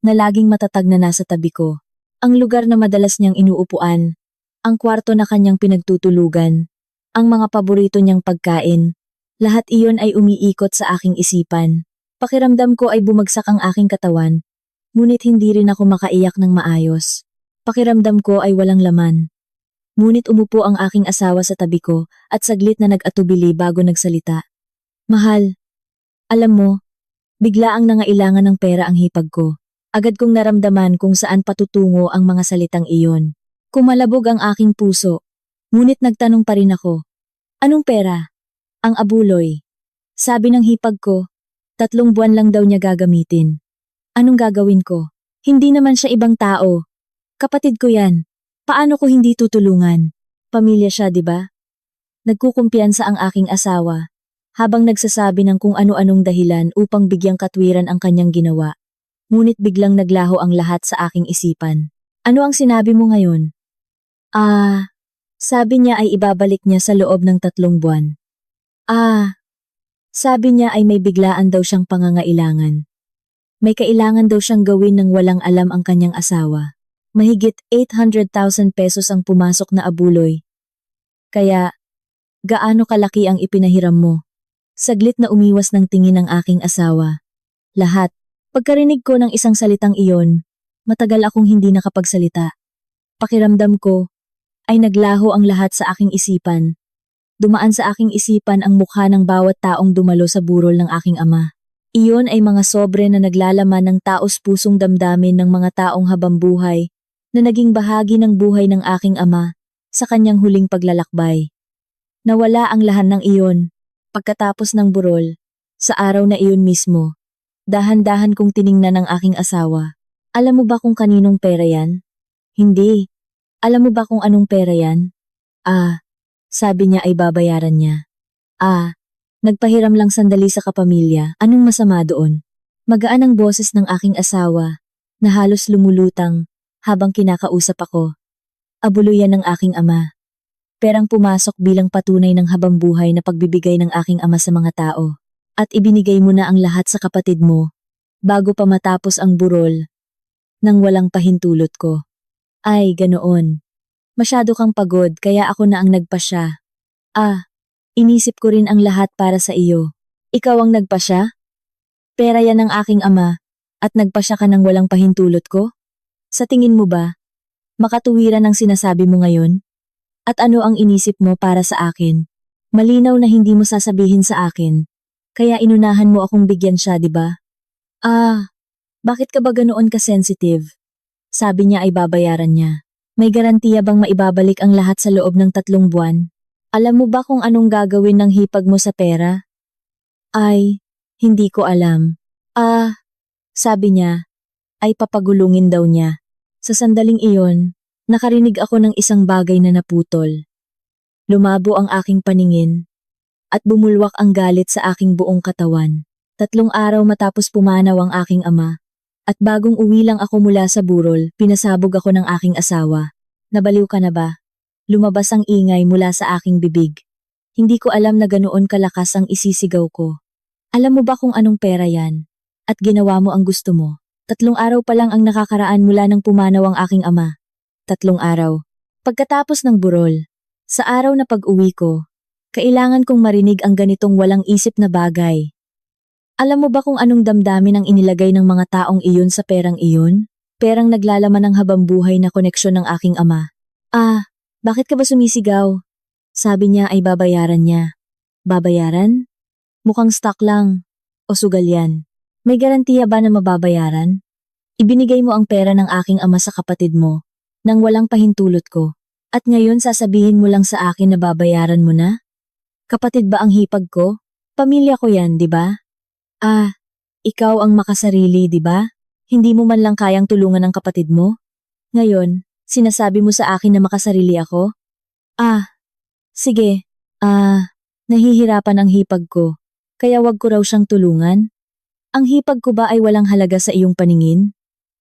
na laging matatag na nasa tabi ko. Ang lugar na madalas niyang inuupuan, ang kwarto na kanyang pinagtutulugan, ang mga paborito niyang pagkain, lahat iyon ay umiikot sa aking isipan. Pakiramdam ko ay bumagsak ang aking katawan, ngunit hindi rin ako makaiyak ng maayos. Pakiramdam ko ay walang laman. Ngunit umupo ang aking asawa sa tabi ko at saglit na nag-atubili bago nagsalita. "Mahal, alam mo, bigla ang nangailangan ng pera ang hipag ko. Agad kong naramdaman kung saan patutungo ang mga salitang iyon. Kumalabog ang aking puso. Ngunit nagtanong pa rin ako, "Anong pera?" "Ang abuloy." Sabi ng hipag ko, 3 buwan lang daw niya gagamitin. Anong gagawin ko? Hindi naman siya ibang tao. Kapatid ko yan. Paano ko hindi tutulungan? Pamilya siya, di ba? Nagkukumpiyansa ang aking asawa, habang nagsasabi ng kung ano-anong dahilan upang bigyang katwiran ang kanyang ginawa. Ngunit biglang naglaho ang lahat sa aking isipan. "Ano ang sinabi mo ngayon?" Sabi niya ay ibabalik niya sa loob ng 3 buwan. Sabi niya ay may biglaan daw siyang pangangailangan. May kailangan daw siyang gawin nang walang alam ang kanyang asawa. Mahigit 800,000 pesos ang pumasok na abuloy. Kaya, gaano kalaki ang ipinahiram mo? Saglit na umiwas ng tingin ng aking asawa. Lahat. Pagkarinig ko ng isang salitang iyon, matagal akong hindi nakapagsalita. Pakiramdam ko ay naglaho ang lahat sa aking isipan. Dumaan sa aking isipan ang mukha ng bawat taong dumalo sa burol ng aking ama. Iyon ay mga sobre na naglalaman ng taos-pusong damdamin ng mga taong habambuhay na naging bahagi ng buhay ng aking ama sa kanyang huling paglalakbay. Nawala ang lahat ng iyon pagkatapos ng burol, sa araw na iyon mismo. Dahan-dahan kong tiningnan ang aking asawa. Alam mo ba kung kaninong pera yan? Hindi. Alam mo ba kung anong pera yan? Sabi niya ay babayaran niya. Nagpahiram lang sandali sa kapamilya. Anong masama doon? Magaan ang boses ng aking asawa na halos lumulutang habang kinakausap ako. Abuluyan ng aking ama. Perang pumasok bilang patunay ng habambuhay na pagbibigay ng aking ama sa mga tao. At ibinigay mo na ang lahat sa kapatid mo bago pa matapos ang burol nang walang pahintulot ko. Ay, ganoon. Masyado kang pagod kaya ako na ang nagpasya. Inisip ko rin ang lahat para sa iyo. Ikaw ang nagpasya? Pera yan ng aking ama at nagpasya ka ng walang pahintulot ko? Sa tingin mo ba, makatuwiran ang sinasabi mo ngayon? At ano ang inisip mo para sa akin? Malinaw na hindi mo sasabihin sa akin. Kaya inunahan mo akong bigyan siya, di ba? Bakit ka ba ganoon ka-sensitive? Sabi niya ay babayaran niya. May garantiya bang maibabalik ang lahat sa loob ng 3 buwan? Alam mo ba kung anong gagawin ng hipag mo sa pera? Ay, hindi ko alam. Sabi niya, ay papagulungin daw niya. Sa sandaling iyon, nakarinig ako ng isang bagay na naputol. Lumabo ang aking paningin at bumulwak ang galit sa aking buong katawan. 3 araw matapos pumanaw ang aking ama. At bagong uwi lang ako mula sa burol, pinasabog ako ng aking asawa. Nabaliw ka na ba? Lumabas ang ingay mula sa aking bibig. Hindi ko alam na ganoon kalakas ang isisigaw ko. Alam mo ba kung anong pera yan? At ginawa mo ang gusto mo. 3 araw pa lang ang nakakaraan mula nang pumanaw ang aking ama. 3 araw. Pagkatapos ng burol, sa araw na pag-uwi ko, kailangan kong marinig ang ganitong walang isip na bagay. Alam mo ba kung anong damdamin ang inilagay ng mga taong iyon sa perang iyon? Perang naglalaman ng habambuhay na koneksyon ng aking ama. Bakit ka ba sumisigaw? Sabi niya ay babayaran niya. Babayaran? Mukhang stock lang. O sugal yan. May garantiya ba na mababayaran? Ibinigay mo ang pera ng aking ama sa kapatid mo, nang walang pahintulot ko. At ngayon sasabihin mo lang sa akin na babayaran mo na? Kapatid ba ang hipag ko? Pamilya ko yan, di ba? Ikaw ang makasarili, di ba? Hindi mo man lang kayang tulungan ang kapatid mo? Ngayon, sinasabi mo sa akin na makasarili ako? Sige. Nahihirapan ang hipag ko, kaya wag ko raw siyang tulungan? Ang hipag ko ba ay walang halaga sa iyong paningin?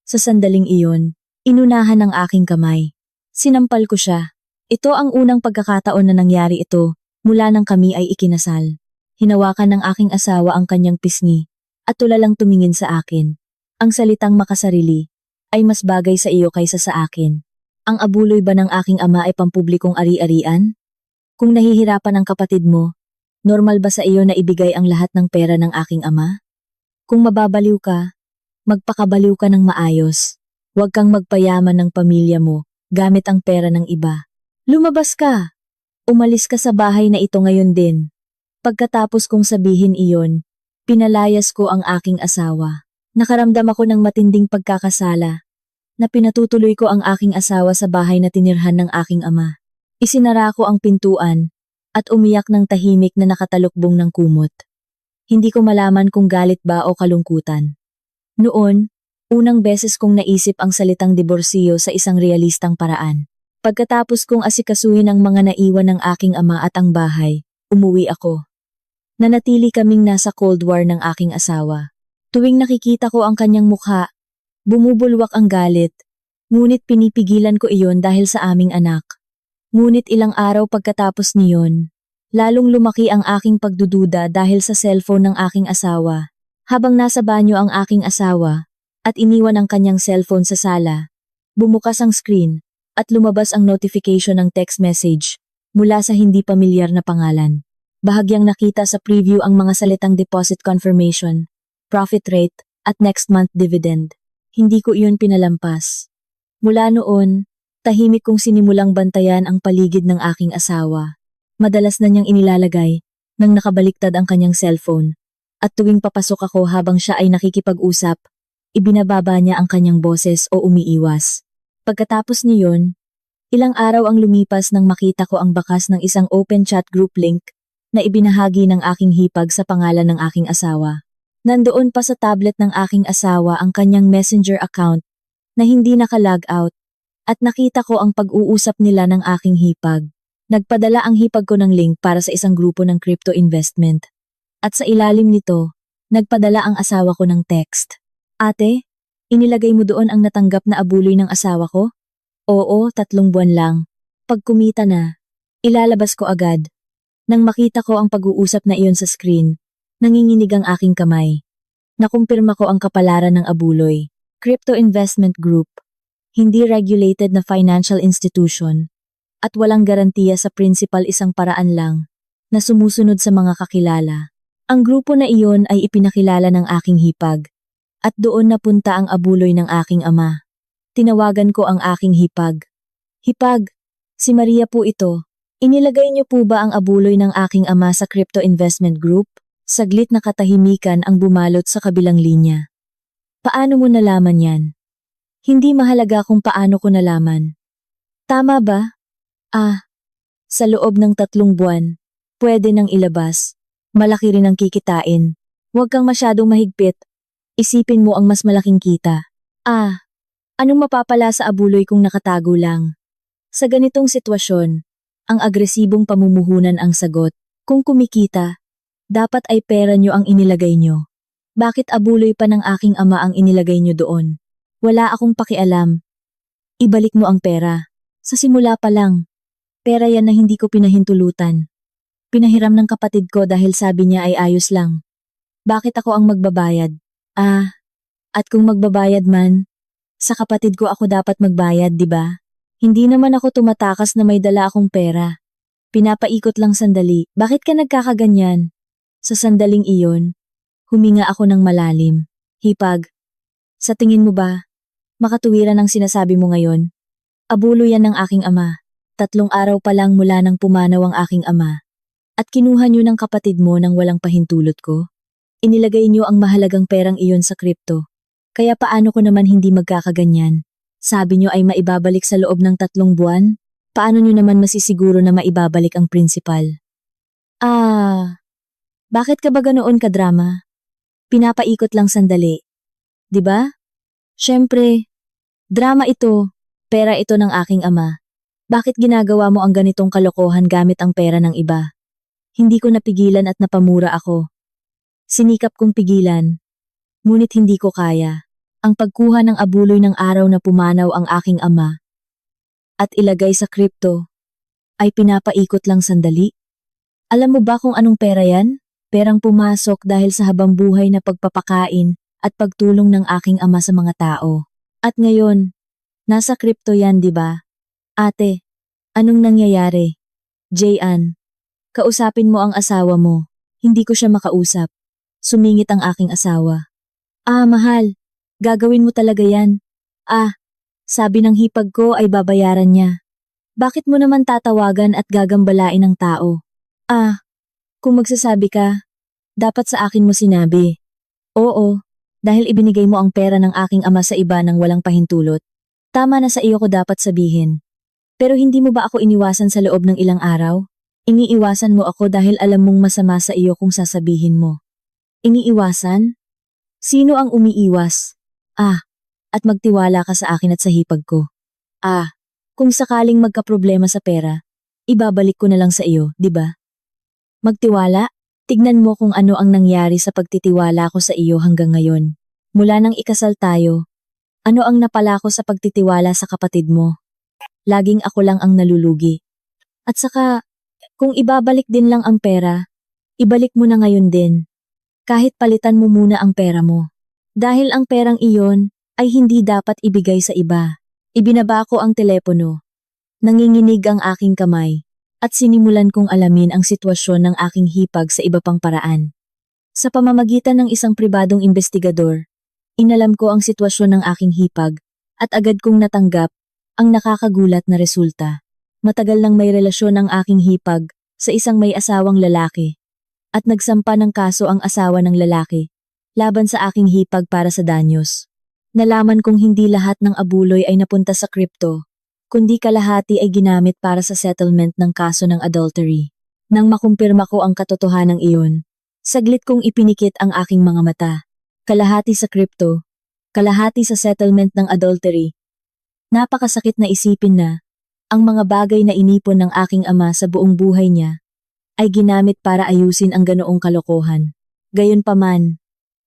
Sa sandaling iyon, inunahan ang aking kamay. Sinampal ko siya. Ito ang unang pagkakataon na nangyari ito mula nang kami ay ikinasal. Hinawakan ng aking asawa ang kanyang pisngi at tulalang tumingin sa akin. Ang salitang makasarili ay mas bagay sa iyo kaysa sa akin. Ang abuloy ba ng aking ama ay pampublikong ari-arian? Kung nahihirapan ang kapatid mo, normal ba sa iyo na ibigay ang lahat ng pera ng aking ama? Kung mababaliw ka, magpakabaliw ka ng maayos. Huwag kang magpayaman ng pamilya mo gamit ang pera ng iba. Lumabas ka! Umalis ka sa bahay na ito ngayon din. Pagkatapos kong sabihin iyon, pinalayas ko ang aking asawa. Nakaramdam ako ng matinding pagkakasala na pinatutuloy ko ang aking asawa sa bahay na tinirhan ng aking ama. Isinara ko ang pintuan at umiyak ng tahimik na nakatalukbong ng kumot. Hindi ko malaman kung galit ba o kalungkutan. Noon, unang beses kong naisip ang salitang diborsiyo sa isang realistang paraan. Pagkatapos kong asikasuhin ang mga naiwan ng aking ama at ang bahay, umuwi ako. Nanatili kaming nasa Cold War ng aking asawa. Tuwing nakikita ko ang kanyang mukha, bumubulwak ang galit, ngunit pinipigilan ko iyon dahil sa aming anak. Ngunit ilang araw pagkatapos niyon, lalong lumaki ang aking pagdududa dahil sa cellphone ng aking asawa. Habang nasa banyo ang aking asawa at iniwan ang kanyang cellphone sa sala, bumukas ang screen at lumabas ang notification ng text message mula sa hindi pamilyar na pangalan. Bahagyang nakita sa preview ang mga salitang deposit confirmation, profit rate, at next month dividend. Hindi ko iyon pinalampas. Mula noon, tahimik kong sinimulang bantayan ang paligid ng aking asawa. Madalas na niyang inilalagay nang nakabaliktad ang kanyang cellphone At tuwing papasok ako habang siya ay nakikipag-usap, ibinababa niya ang kanyang boses o umiiwas. Pagkatapos niyon, ilang araw ang lumipas nang makita ko ang bakas ng isang open chat group link na ibinahagi ng aking hipag sa pangalan ng aking asawa. Nandoon pa sa tablet ng aking asawa ang kanyang messenger account na hindi naka-log out at nakita ko ang pag-uusap nila ng aking hipag. Nagpadala ang hipag ko ng link para sa isang grupo ng crypto investment. At sa ilalim nito, nagpadala ang asawa ko ng text. Ate, inilagay mo doon ang natanggap na abuloy ng asawa ko? Oo, 3 buwan lang. Pag kumita na, ilalabas ko agad. Nang makita ko ang pag-uusap na iyon sa screen, nanginginig ang aking kamay. Nakumpirma ko ang kapalaran ng abuloy. Crypto Investment Group, hindi regulated na financial institution, at walang garantiya sa principal, isang paraan lang na sumusunod sa mga kakilala. Ang grupo na iyon ay ipinakilala ng aking hipag, at doon napunta ang abuloy ng aking ama. Tinawagan ko ang aking hipag. Hipag, si Maria po ito. Inilagay niyo po ba ang abuloy ng aking ama sa crypto investment group? Saglit na katahimikan ang bumalot sa kabilang linya. Paano mo nalaman yan? Hindi mahalaga kung paano ko nalaman. Tama ba? Sa loob ng 3 buwan, pwede nang ilabas. Malaki rin ang kikitain. Huwag kang masyadong mahigpit. Isipin mo ang mas malaking kita. Anong mapapala sa abuloy kung nakatago lang? Sa ganitong sitwasyon, ang agresibong pamumuhunan ang sagot. Kung kumikita, dapat ay pera nyo ang inilagay nyo. Bakit abuloy pa ng aking ama ang inilagay nyo doon? Wala akong pakialam. Ibalik mo ang pera. Sa simula pa lang. Pera yan na hindi ko pinahintulutan. Pinahiram ng kapatid ko dahil sabi niya ay ayos lang. Bakit ako ang magbabayad? At kung magbabayad man, sa kapatid ko ako dapat magbayad, di ba? Hindi naman ako tumatakas na may dala akong pera. Pinapaikot lang sandali. Bakit ka nagkakaganyan? Sa sandaling iyon, huminga ako ng malalim. Hipag, sa tingin mo ba, makatuwiran ang sinasabi mo ngayon? Abulo yan ng aking ama. 3 araw pa lang mula nang pumanaw ang aking ama. At kinuha niyo ng kapatid mo nang walang pahintulot ko? Inilagay niyo ang mahalagang perang iyon sa kripto. Kaya paano ko naman hindi magkakaganyan? Sabi niyo ay maibabalik sa loob ng 3 buwan? Paano niyo naman masisiguro na maibabalik ang principal? Bakit ka ba ganoon kadrama? Pinapaikot lang sandali. 'Di ba? Siyempre, drama ito, pera ito ng aking ama. Bakit ginagawa mo ang ganitong kalokohan gamit ang pera ng iba? Hindi ko napigilan at napamura ako. Sinikap kong pigilan, ngunit hindi ko kaya. Ang pagkuha ng abuloy ng araw na pumanaw ang aking ama at ilagay sa kripto ay pinapaikot lang sandali. Alam mo ba kung anong pera yan? Perang pumasok dahil sa habang buhay na pagpapakain at pagtulong ng aking ama sa mga tao. At ngayon, nasa kripto yan, di ba? Ate, anong nangyayari? Jayan, kausapin mo ang asawa mo. Hindi ko siya makausap. Sumingit ang aking asawa. Mahal, gagawin mo talaga yan. Sabi ng hipag ko ay babayaran niya. Bakit mo naman tatawagan at gagambalain ng tao? Kung magsasabi ka, dapat sa akin mo sinabi. Oo, dahil ibinigay mo ang pera ng aking ama sa iba nang walang pahintulot. Tama na sa iyo ko dapat sabihin. Pero hindi mo ba ako iniwasan sa loob ng ilang araw? Iniiwasan mo ako dahil alam mong masama sa iyo kung sasabihin mo. Iniiwasan? Sino ang umiiwas? At magtiwala ka sa akin at sa hipag ko. Kung sakaling magkaproblema sa pera, ibabalik ko na lang sa iyo, di ba? Magtiwala? Tignan mo kung ano ang nangyari sa pagtitiwala ko sa iyo hanggang ngayon. Mula nang ikasal tayo, ano ang napala ko sa pagtitiwala sa kapatid mo? Laging ako lang ang nalulugi. At saka, kung ibabalik din lang ang pera, ibalik mo na ngayon din. Kahit palitan mo muna ang pera mo. Dahil ang perang iyon ay hindi dapat ibigay sa iba. Ibinaba ko ang telepono. Nanginginig ang aking kamay. At sinimulan kong alamin ang sitwasyon ng aking hipag sa iba pang paraan. Sa pamamagitan ng isang pribadong investigador, inalam ko ang sitwasyon ng aking hipag at agad kong natanggap ang nakakagulat na resulta. Matagal nang may relasyon ang aking hipag sa isang may asawang lalaki. at nagsampa ng kaso ang asawa ng lalaki laban sa aking hipag para sa danyos. Nalaman kong hindi lahat ng abuloy ay napunta sa kripto, kundi kalahati ay ginamit para sa settlement ng kaso ng adultery. Nang makumpirma ko ang katotohanan iyon, saglit kong ipinikit ang aking mga mata. Kalahati sa kripto, kalahati sa settlement ng adultery. Napakasakit na isipin na ang mga bagay na inipon ng aking ama sa buong buhay niya ay ginamit para ayusin ang ganoong kalokohan. Gayunpaman,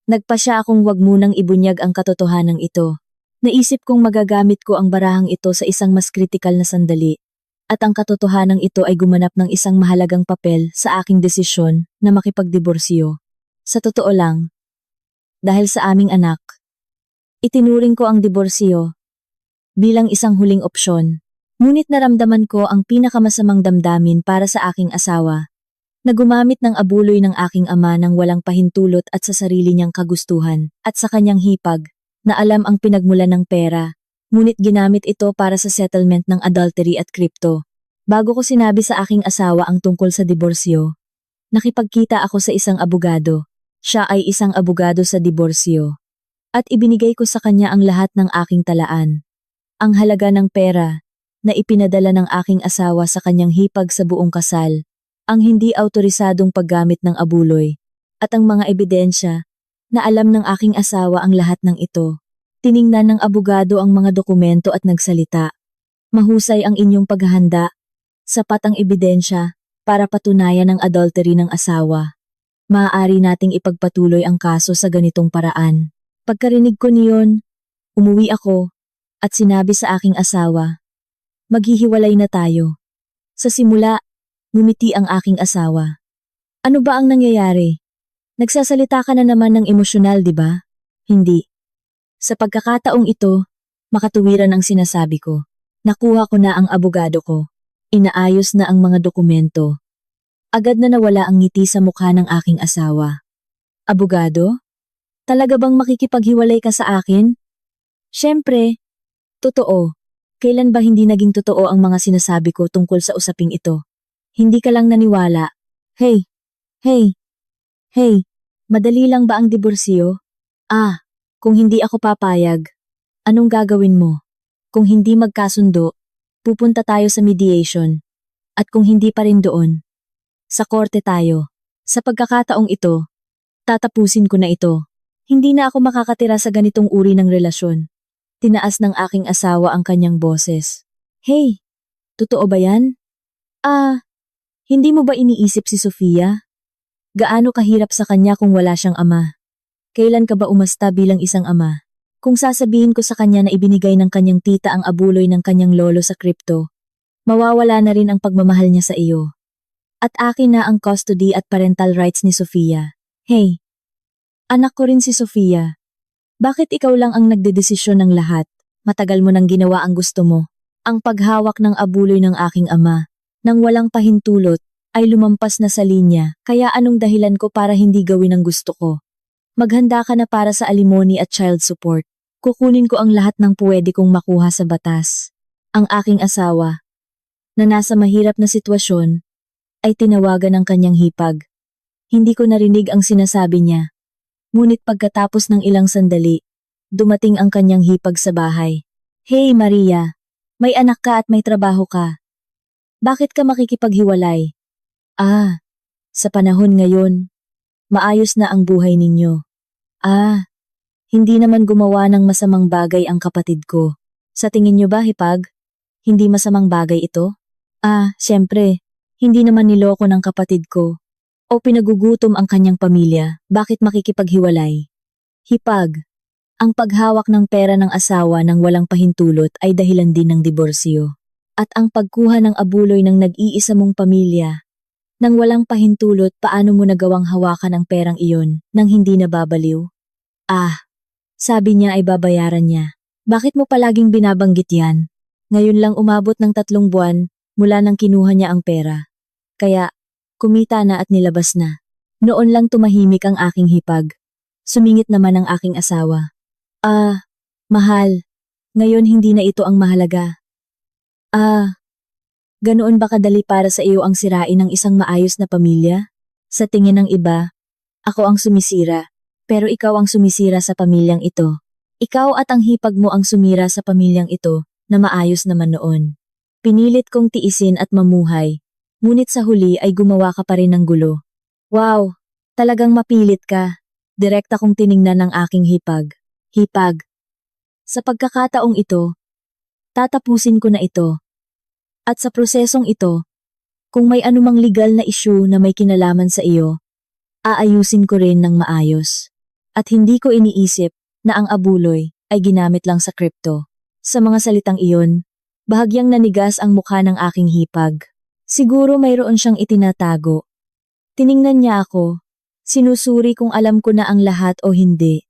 nagpasya akong wag munang ibunyag ang katotohanan ito. Naisip kong magagamit ko ang barahang ito sa isang mas kritikal na sandali. At ang katotohanan ito ay gumanap ng isang mahalagang papel sa aking desisyon na makipagdiborsyo. Sa totoo lang, dahil sa aming anak, itinuring ko ang diborsyo bilang isang huling opsyon. Ngunit naramdaman ko ang pinakamasamang damdamin para sa aking asawa, na gumamit ng abuloy ng aking ama ng walang pahintulot at sa sarili niyang kagustuhan, at sa kanyang hipag, na alam ang pinagmulan ng pera, ngunit ginamit ito para sa settlement ng adultery at kripto. Bago ko sinabi sa aking asawa ang tungkol sa diborsyo, nakipagkita ako sa isang abogado. Siya ay isang abogado sa diborsyo. At ibinigay ko sa kanya ang lahat ng aking talaan. Ang halaga ng pera na ipinadala ng aking asawa sa kanyang hipag sa buong kasal, ang hindi autorisadong paggamit ng abuloy, at ang mga ebidensya na alam ng aking asawa ang lahat ng ito. Tiningnan ng abogado ang mga dokumento at nagsalita. Mahusay ang inyong paghahanda. Sapat ang ebidensya para patunayan ang adultery ng asawa. Maaari nating ipagpatuloy ang kaso sa ganitong paraan. Pagkarinig ko niyon, umuwi ako at sinabi sa aking asawa, maghihiwalay na tayo. Sa simula, ngumiti ang aking asawa. Ano ba ang nangyayari? Nagsasalita ka na naman ng emosyonal, di ba? Hindi. Sa pagkakataong ito, makatuwiran ang sinasabi ko. Nakuha ko na ang abogado ko. Inaayos na ang mga dokumento. Agad na nawala ang ngiti sa mukha ng aking asawa. Abogado? Talaga bang makikipaghiwalay ka sa akin? Siyempre. Totoo. Kailan ba hindi naging totoo ang mga sinasabi ko tungkol sa usaping ito? Hindi ka lang naniwala. Hey, madali lang ba ang diborsyo? Kung hindi ako papayag, anong gagawin mo? Kung hindi magkasundo, pupunta tayo sa mediation. At kung hindi pa rin doon, sa korte tayo. Sa pagkakataong ito, tatapusin ko na ito. Hindi na ako makakatira sa ganitong uri ng relasyon. Tinaas ng aking asawa ang kanyang boses. Hey, totoo ba yan? Hindi mo ba iniisip si Sofia? Gaano kahirap sa kanya kung wala siyang ama? Kailan ka ba umasta bilang isang ama? Kung sasabihin ko sa kanya na ibinigay ng kanyang tita ang abuloy ng kanyang lolo sa kripto, mawawala na rin ang pagmamahal niya sa iyo. At akin na ang custody at parental rights ni Sofia. Hey, anak ko rin si Sofia. Bakit ikaw lang ang nagdedesisyon ng lahat? Matagal mo nang ginawa ang gusto mo. Ang paghawak ng abuloy ng aking ama, nang walang pahintulot, ay lumampas na sa linya, kaya anong dahilan ko para hindi gawin ang gusto ko? Maghanda ka na para sa alimony at child support. Kukunin ko ang lahat ng pwede kong makuha sa batas. Ang aking asawa, na nasa mahirap na sitwasyon, ay tinawagan ng kanyang hipag. Hindi ko narinig ang sinasabi niya. Ngunit pagkatapos ng ilang sandali, dumating ang kanyang hipag sa bahay. Hey Maria, may anak ka at may trabaho ka. Bakit ka makikipaghiwalay? Sa panahon ngayon, maayos na ang buhay ninyo. Hindi naman gumawa ng masamang bagay ang kapatid ko. Sa tingin niyo ba, hipag? Hindi masamang bagay ito? Siyempre, hindi naman niloko ng kapatid ko. O pinagugutom ang kanyang pamilya, bakit makikipaghiwalay? Hipag, ang paghawak ng pera ng asawa ng walang pahintulot ay dahilan din ng diborsyo. At ang pagkuha ng abuloy ng nag-iisa mong pamilya, nang walang pahintulot, paano mo nagawang hawakan ang perang iyon nang hindi nababaliw? Sabi niya ay babayaran niya. Bakit mo palaging binabanggit yan? Ngayon lang umabot ng 3 buwan mula nang kinuha niya ang pera. Kaya, kumita na at nilabas na. Noon lang tumahimik ang aking hipag. Sumingit naman ang aking asawa. Mahal. Ngayon hindi na ito ang mahalaga. Ganoon ba kadali para sa iyo ang sirain ng isang maayos na pamilya? Sa tingin ng iba, ako ang sumisira. Pero ikaw ang sumisira sa pamilyang ito. Ikaw at ang hipag mo ang sumira sa pamilyang ito na maayos naman noon. Pinilit kong tiisin at mamuhay. Ngunit sa huli ay gumawa ka pa rin ng gulo. Wow! Talagang mapilit ka. Direkta kong tiningnan ng aking hipag. Hipag. Sa pagkakataong ito, tatapusin ko na ito. At sa prosesong ito, kung may anumang legal na issue na may kinalaman sa iyo, aayusin ko rin ng maayos. At hindi ko iniisip na ang abuloy ay ginamit lang sa kripto. Sa mga salitang iyon, bahagyang nanigas ang mukha ng aking hipag. Siguro mayroon siyang itinatago. Tiningnan niya ako. Sinusuri kung alam ko na ang lahat o hindi.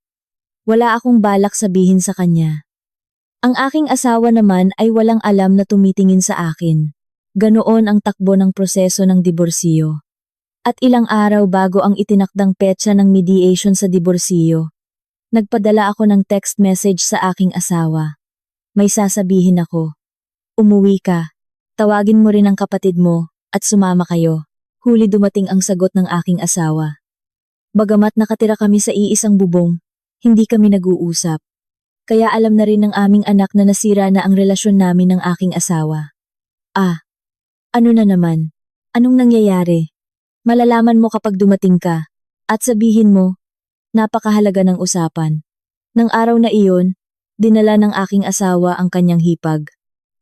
Wala akong balak sabihin sa kanya. Ang aking asawa naman ay walang alam na tumitingin sa akin. Ganoon ang takbo ng proseso ng diborsiyo. At ilang araw bago ang itinakdang petsa ng mediation sa diborsiyo, nagpadala ako ng text message sa aking asawa. May sasabihin ako. Umuwi ka. Tawagin mo rin ang kapatid mo at sumama kayo. Huli dumating ang sagot ng aking asawa. Bagamat nakatira kami sa iisang bubong, hindi kami nag-uusap. Kaya alam na rin ng aming anak na nasira na ang relasyon namin ng aking asawa. Ano na naman? Anong nangyayari? Malalaman mo kapag dumating ka at sabihin mo, napakahalaga ng usapan. Nang araw na iyon, dinala ng aking asawa ang kanyang hipag.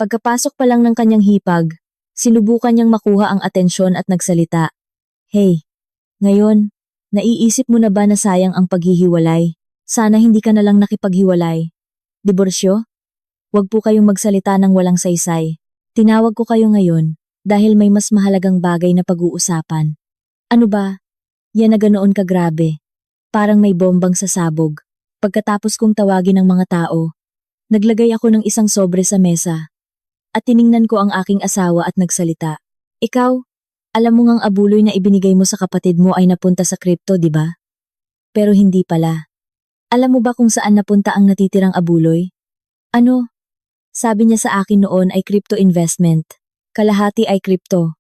Pagkapasok pa lang ng kanyang hipag, sinubukan niyang makuha ang atensyon at nagsalita. Hey, ngayon, naiisip mo na ba na sayang ang paghihiwalay? Sana hindi ka na lang nakipaghiwalay. Diborsyo? Huwag po kayong magsalita ng walang saysay. Tinawag ko kayo ngayon dahil may mas mahalagang bagay na pag-uusapan. Ano ba? Yan na ganoon kagrabe. Parang may bombang sasabog. Pagkatapos kong tawagin ng mga tao, naglagay ako ng isang sobre sa mesa. At tiningnan ko ang aking asawa at nagsalita. Ikaw, alam mo ngang abuloy na ibinigay mo sa kapatid mo ay napunta sa kripto, di ba? Pero hindi pala. Alam mo ba kung saan napunta ang natitirang abuloy? Ano? Sabi niya sa akin noon ay crypto investment. Kalahati ay kripto.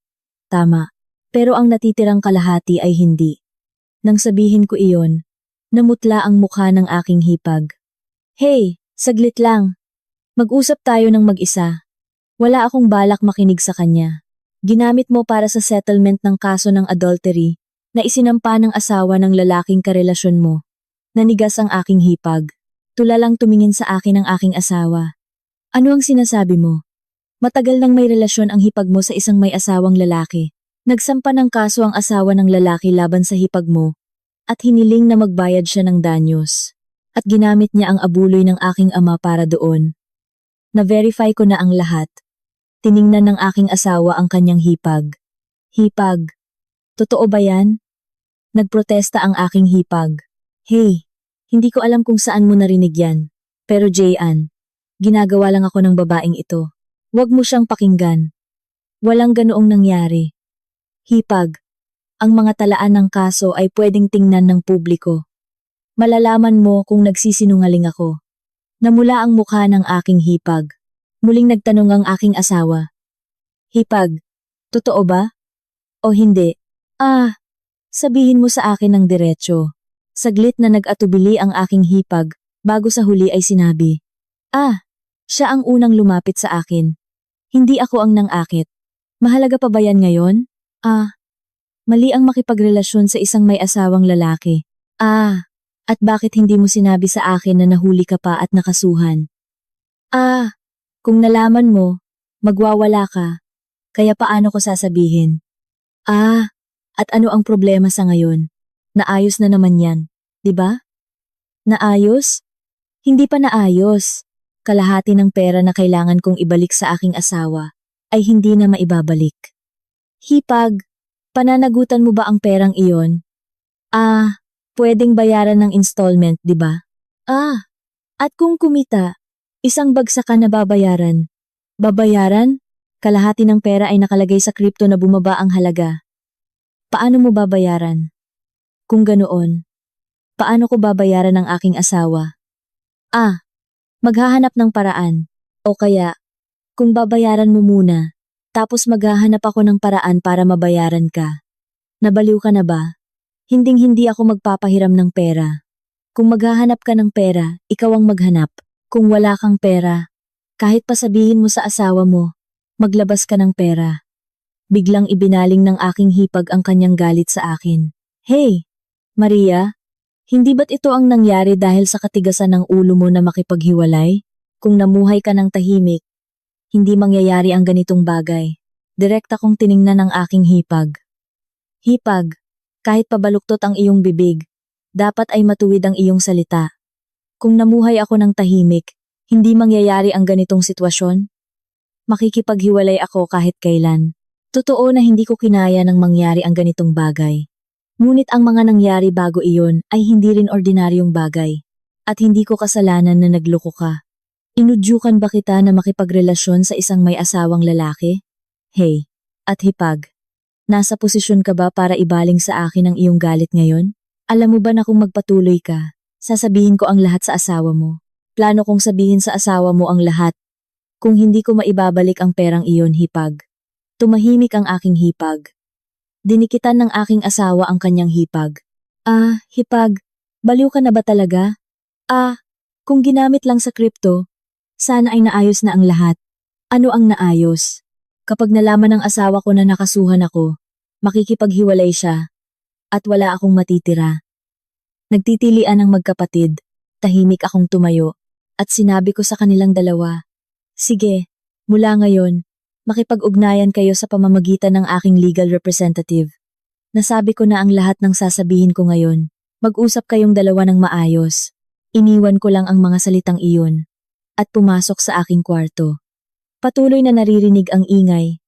Tama. Pero ang natitirang kalahati ay hindi. Nang sabihin ko iyon, namutla ang mukha ng aking hipag. Hey, saglit lang. Mag-usap tayo ng mag-isa. Wala akong balak makinig sa kanya. Ginamit mo para sa settlement ng kaso ng adultery na isinampa ng asawa ng lalaking karelasyon mo. Nanigas ang aking hipag. Tulalang tumingin sa akin ang aking asawa. Ano ang sinasabi mo? Matagal nang may relasyon ang hipag mo sa isang may asawang lalaki. Nagsampa ng kaso ang asawa ng lalaki laban sa hipag mo at hiniling na magbayad siya ng danyos. At ginamit niya ang abuloy ng aking ama para doon. Na-verify ko na ang lahat. Tiningnan ng aking asawa ang kanyang hipag. Hipag. Totoo ba yan? Nagprotesta ang aking hipag. Hey, hindi ko alam kung saan mo narinig yan. Pero Jayan, ginagawa lang ako ng babaeng ito. Huwag mo siyang pakinggan. Walang ganoong nangyari. Hipag. Ang mga talaan ng kaso ay pwedeng tingnan ng publiko. Malalaman mo kung nagsisinungaling ako. Namula ang mukha ng aking hipag. Muling nagtanong ang aking asawa. Hipag, totoo ba? O hindi? Sabihin mo sa akin ng diretsyo. Saglit na nag-atubili ang aking hipag bago sa huli ay sinabi. Siya ang unang lumapit sa akin. Hindi ako ang nang-akit. Mahalaga pa ba yan ngayon? Mali ang makipagrelasyon sa isang may asawang lalaki. At bakit hindi mo sinabi sa akin na nahuli ka pa at nakasuhan? Kung nalaman mo, magwawala ka. Kaya paano ko sasabihin? At ano ang problema sa ngayon? Naayos na naman yan, di ba? Naayos? Hindi pa naayos. Kalahati ng pera na kailangan kong ibalik sa aking asawa ay hindi na maibabalik. Hipag, pananagutan mo ba ang perang iyon? Pwedeng bayaran ng installment, di ba? At kung kumita, isang bagsak ka na babayaran. Babayaran? Kalahati ng pera ay nakalagay sa kripto na bumaba ang halaga. Paano mo babayaran? Kung ganoon, paano ko babayaran ang aking asawa? Maghahanap ng paraan. O kaya, kung babayaran mo muna, tapos maghahanap ako ng paraan para mabayaran ka. Nabaliw ka na ba? Hinding-hindi ako magpapahiram ng pera. Kung maghahanap ka ng pera, ikaw ang maghanap. Kung wala kang pera, kahit pa sabihin mo sa asawa mo, maglabas ka ng pera. Biglang ibinaling ng aking hipag ang kanyang galit sa akin. Hey, Maria, hindi ba't ito ang nangyari dahil sa katigasan ng ulo mo na makipaghiwalay? Kung namuhay ka ng tahimik, hindi mangyayari ang ganitong bagay. Direkta kong tiningnan ang aking hipag. Hipag, kahit pabaluktot ang iyong bibig, dapat ay matuwid ang iyong salita. Kung namuhay ako ng tahimik, hindi mangyayari ang ganitong sitwasyon. Makikipaghiwalay ako kahit kailan. Totoo na hindi ko kinaya nang mangyari ang ganitong bagay. Ngunit ang mga nangyari bago iyon ay hindi rin ordinaryong bagay. At hindi ko kasalanan na nagloko ka. Inudyukan ba kita na makipagrelasyon sa isang may asawang lalaki? Hey, at hipag. Nasa posisyon ka ba para ibaling sa akin ang iyong galit ngayon? Alam mo ba na kung magpatuloy ka, sasabihin ko ang lahat sa asawa mo. Plano kong sabihin sa asawa mo ang lahat. Kung hindi ko maibabalik ang perang iyon, hipag. Tumahimik ang aking hipag. Dinikitan ng aking asawa ang kanyang hipag. Hipag, baliw ka na ba talaga? Kung ginamit lang sa kripto, sana ay naayos na ang lahat. Ano ang naayos? Kapag nalaman ng asawa ko na nakasuhan ako, makikipaghiwalay siya, at wala akong matitira. Nagtitilian ang magkapatid, tahimik akong tumayo, at sinabi ko sa kanilang dalawa, sige, mula ngayon, makipag-ugnayan kayo sa pamamagitan ng aking legal representative. Nasabi ko na ang lahat ng sasabihin ko ngayon, mag-usap kayong dalawa ng maayos. Iniwan ko lang ang mga salitang iyon, at pumasok sa aking kwarto. Patuloy na naririnig ang ingay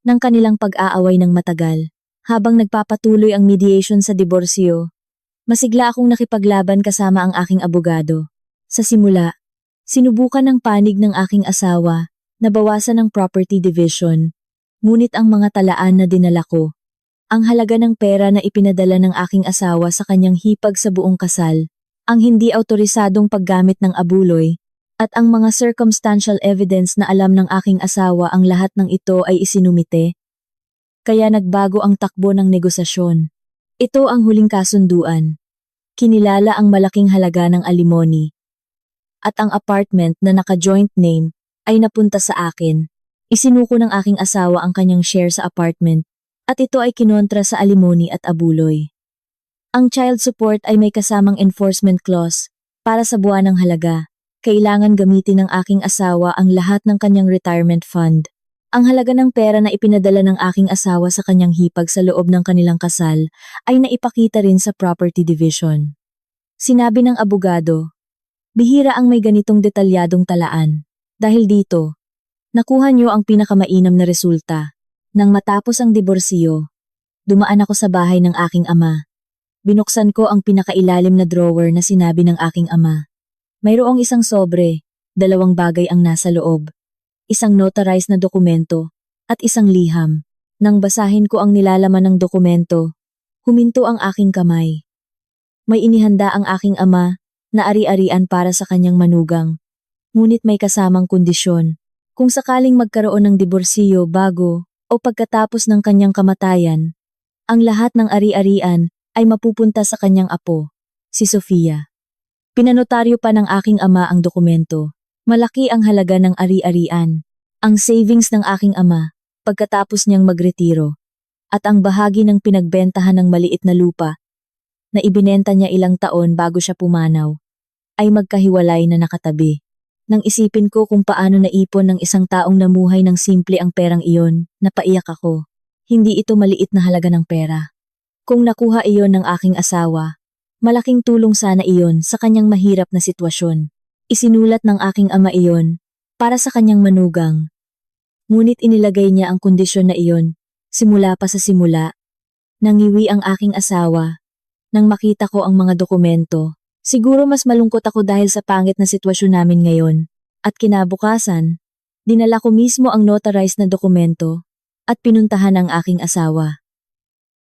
ng kanilang pag-aaway ng matagal habang nagpapatuloy ang mediation sa diborsyo. Masigla akong nakipaglaban kasama ang aking abogado. Sa simula, sinubukan ng panig ng aking asawa na bawasan ang property division, ngunit ang mga talaan na dinala ko, ang halaga ng pera na ipinadala ng aking asawa sa kanyang hipag sa buong kasal, ang hindi autorisadong paggamit ng abuloy, at ang mga circumstantial evidence na alam ng aking asawa ang lahat ng ito ay isinumite. Kaya nagbago ang takbo ng negosasyon. Ito ang huling kasunduan. Kinilala ang malaking halaga ng alimony. At ang apartment na naka-joint name ay napunta sa akin. Isinuko ng aking asawa ang kanyang share sa apartment at ito ay kinontra sa alimony at abuloy. Ang child support ay may kasamang enforcement clause para sa buwanang halaga. Kailangan gamitin ng aking asawa ang lahat ng kanyang retirement fund. Ang halaga ng pera na ipinadala ng aking asawa sa kanyang hipag sa loob ng kanilang kasal ay naipakita rin sa property division. Sinabi ng abogado, bihira ang may ganitong detalyadong talaan. Dahil dito, nakuha niyo ang pinakamainam na resulta. Nang matapos ang diborsyo, dumaan ako sa bahay ng aking ama. Binuksan ko ang pinakailalim na drawer na sinabi ng aking ama. Mayroong isang sobre, 2 bagay ang nasa loob. Isang notarized na dokumento, at isang liham. Nang basahin ko ang nilalaman ng dokumento, huminto ang aking kamay. May inihanda ang aking ama na ari-arian para sa kanyang manugang. Ngunit may kasamang kondisyon. Kung sakaling magkaroon ng diborsyo bago o pagkatapos ng kanyang kamatayan, ang lahat ng ari-arian ay mapupunta sa kanyang apo, si Sofia. Pinanotaryo pa ng aking ama ang dokumento. Malaki ang halaga ng ari-arian, ang savings ng aking ama pagkatapos niyang magretiro, at ang bahagi ng pinagbentahan ng maliit na lupa na ibinenta niya ilang taon bago siya pumanaw, ay magkahiwalay na nakatabi. Nang isipin ko kung paano naipon ng isang taong namuhay ng simple ang perang iyon, napaiyak ako. Hindi ito maliit na halaga ng pera. Kung nakuha iyon ng aking asawa, malaking tulong sana iyon sa kanyang mahirap na sitwasyon. Isinulat ng aking ama iyon para sa kanyang manugang. Ngunit inilagay niya ang kondisyon na iyon simula pa sa simula. Nangiwi ang aking asawa nang makita ko ang mga dokumento. Siguro mas malungkot ako dahil sa pangit na sitwasyon namin ngayon. At kinabukasan, dinala ko mismo ang notarized na dokumento at pinuntahan ang aking asawa.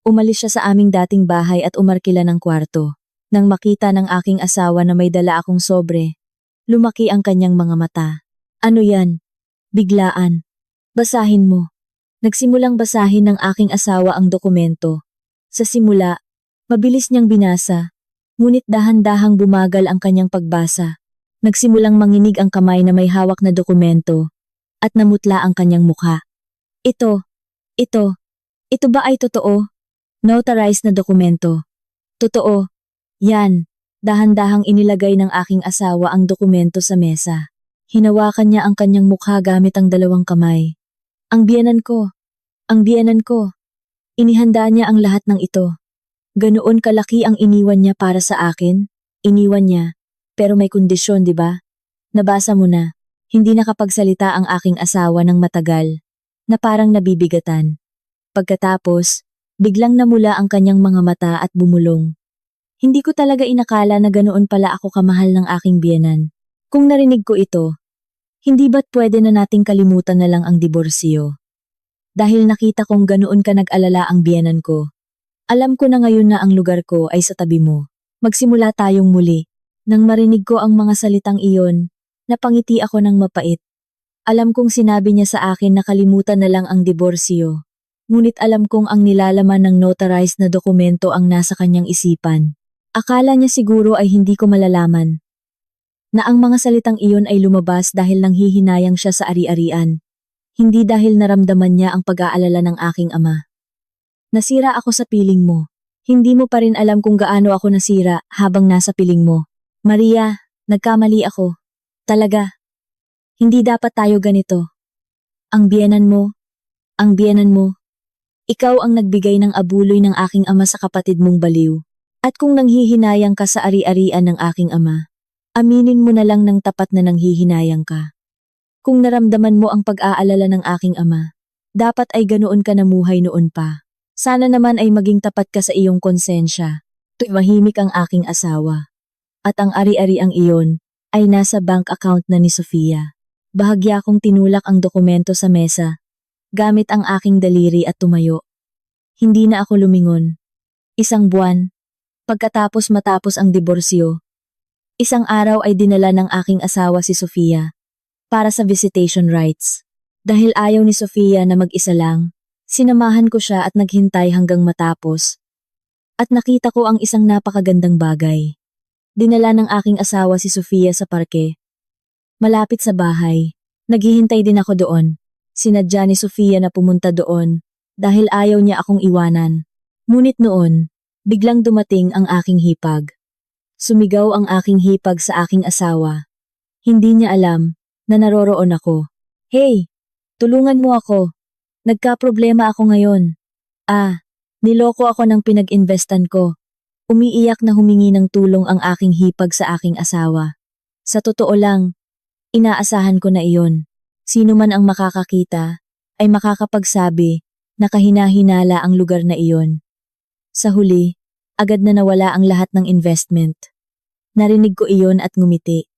Umalis siya sa aming dating bahay at umarkila ng kwarto. Nang makita ng aking asawa na may dala akong sobre, lumaki ang kanyang mga mata. Ano yan? Biglaan. Basahin mo. Nagsimulang basahin ng aking asawa ang dokumento. Sa simula, mabilis niyang binasa, ngunit dahan-dahang bumagal ang kanyang pagbasa. Nagsimulang manginig ang kamay na may hawak na dokumento, at namutla ang kanyang mukha. Ito ba ay totoo? Notarized na dokumento. Totoo. Yan. Dahan-dahang inilagay ng aking asawa ang dokumento sa mesa. Hinawakan niya ang kanyang mukha gamit ang dalawang kamay. Ang biyenan ko. Ang biyenan ko. Inihanda niya ang lahat ng ito. Ganoon kalaki ang iniwan niya para sa akin. Iniwan niya. Pero may kondisyon, di ba? Nabasa mo na. Hindi nakapagsalita ang aking asawa ng matagal, na parang nabibigatan. Pagkatapos, biglang namula ang kanyang mga mata at bumulong. Hindi ko talaga inakala na ganoon pala ako kamahal ng aking biyenan. Kung narinig ko ito, hindi ba't pwede na nating kalimutan na lang ang diborsyo? Dahil nakita kong ganoon ka nag-alala ang biyenan ko. Alam ko na ngayon na ang lugar ko ay sa tabi mo. Magsimula tayong muli. Nang marinig ko ang mga salitang iyon, napangiti ako ng mapait. Alam kong sinabi niya sa akin na kalimutan na lang ang diborsyo. Ngunit alam kong ang nilalaman ng notarized na dokumento ang nasa kanyang isipan. Akala niya siguro ay hindi ko malalaman. Na ang mga salitang iyon ay lumabas dahil nanghihinayang siya sa ari-arian. Hindi dahil naramdaman niya ang pag-aalala ng aking ama. Nasira ako sa piling mo. Hindi mo pa rin alam kung gaano ako nasira habang nasa piling mo. Maria, nagkamali ako. Talaga. Hindi dapat tayo ganito. Ang biyenan mo. Ikaw ang nagbigay ng abuloy ng aking ama sa kapatid mong baliw. At kung nanghihinayang ka sa ari-arian ng aking ama, aminin mo na lang ng tapat na nanghihinayang ka. Kung naramdaman mo ang pag-aalala ng aking ama, dapat ay ganoon ka namuhay noon pa. Sana naman ay maging tapat ka sa iyong konsensya. Tumahimik ang aking asawa. At ang ari-ariang iyon ay nasa bank account na ni Sofia. Bahagya kong tinulak ang dokumento sa mesa, gamit ang aking daliri at tumayo. Hindi na ako lumingon. 1 buwan, matapos ang diborsyo. 1 araw ay dinala ng aking asawa si Sofia para sa visitation rights. Dahil ayaw ni Sofia na mag-isa lang, sinamahan ko siya at naghintay hanggang matapos. At nakita ko ang isang napakagandang bagay. Dinala ng aking asawa si Sofia sa parke. Malapit sa bahay, naghihintay din ako doon. Sinadya ni Sofia na pumunta doon dahil ayaw niya akong iwanan. Ngunit noon, biglang dumating ang aking hipag. Sumigaw ang aking hipag sa aking asawa. Hindi niya alam na naroroon ako. Hey, tulungan mo ako. Nagka-problema ako ngayon. Niloko ako ng pinag-investan ko. Umiiyak na humingi ng tulong ang aking hipag sa aking asawa. Sa totoo lang, inaasahan ko na iyon. Sino man ang makakakita, ay makakapagsabi na kahina-hinala ang lugar na iyon. Sa huli, agad na nawala ang lahat ng investment. Narinig ko iyon at ngumiti.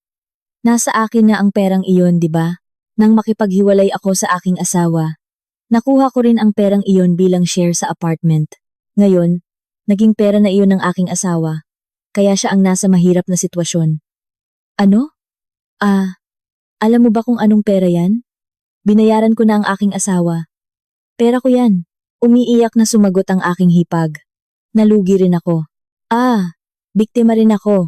Nasa akin na ang perang iyon, di ba? Nang makipaghiwalay ako sa aking asawa, nakuha ko rin ang perang iyon bilang share sa apartment. Ngayon, naging pera na iyon ng aking asawa, kaya siya ang nasa mahirap na sitwasyon. Ano? Alam mo ba kung anong pera yan? Binayaran ko na ang aking asawa. Pera ko yan. Umiiyak na sumagot ang aking hipag. Nalugi rin ako. Biktima rin ako.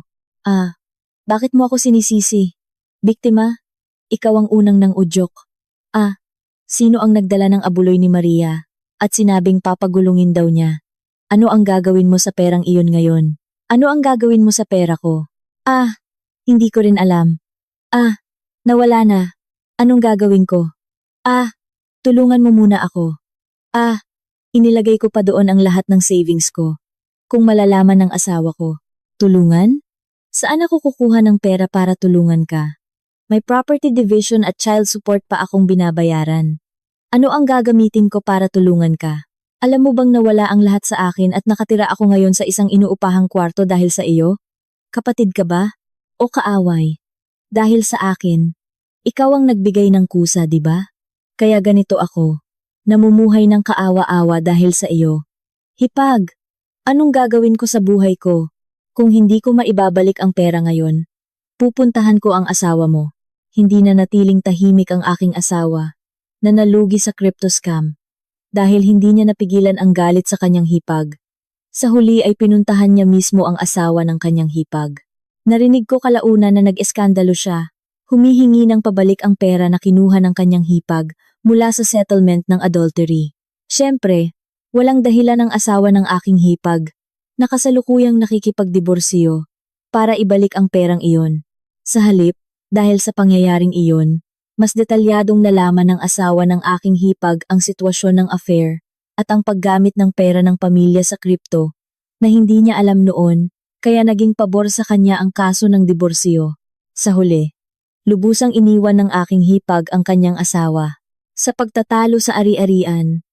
Bakit mo ako sinisisi? Biktima? Ikaw ang unang nang udyok. Sino ang nagdala ng abuloy ni Maria at sinabing papagulungin daw niya? Ano ang gagawin mo sa perang iyon ngayon? Ano ang gagawin mo sa pera ko? Hindi ko rin alam. Nawala na. Anong gagawin ko? Tulungan mo muna ako. Inilagay ko pa doon ang lahat ng savings ko. Kung malalaman ng asawa ko. Tulungan? Saan ako kukuha ng pera para tulungan ka? May property division at child support pa akong binabayaran. Ano ang gagamitin ko para tulungan ka? Alam mo bang nawala ang lahat sa akin at nakatira ako ngayon sa isang inuupahang kwarto dahil sa iyo? Kapatid ka ba? O kaaway? Dahil sa akin, ikaw ang nagbigay ng kusa, di ba? Kaya ganito ako. Namumuhay ng kaawa-awa dahil sa iyo. Hipag, anong gagawin ko sa buhay ko? Kung hindi ko maibabalik ang pera ngayon, pupuntahan ko ang asawa mo. Hindi na natiling tahimik ang aking asawa na nalugi sa crypto scam. Dahil hindi niya napigilan ang galit sa kanyang hipag. Sa huli ay pinuntahan niya mismo ang asawa ng kanyang hipag. Narinig ko kalaunan na nag-eskandalo siya. Humihingi ng pabalik ang pera na kinuha ng kanyang hipag mula sa settlement ng adultery. Siyempre, walang dahilan ang asawa ng aking hipag na kasalukuyang nakikipagdiborsyo para ibalik ang perang iyon. Sa halip, dahil sa pangyayaring iyon, mas detalyadong nalaman ng asawa ng aking hipag ang sitwasyon ng affair at ang paggamit ng pera ng pamilya sa kripto na hindi niya alam noon, kaya naging pabor sa kanya ang kaso ng diborsyo. Sa huli, lubusang iniwan ng aking hipag ang kanyang asawa. Sa pagtatalo sa ari-arian,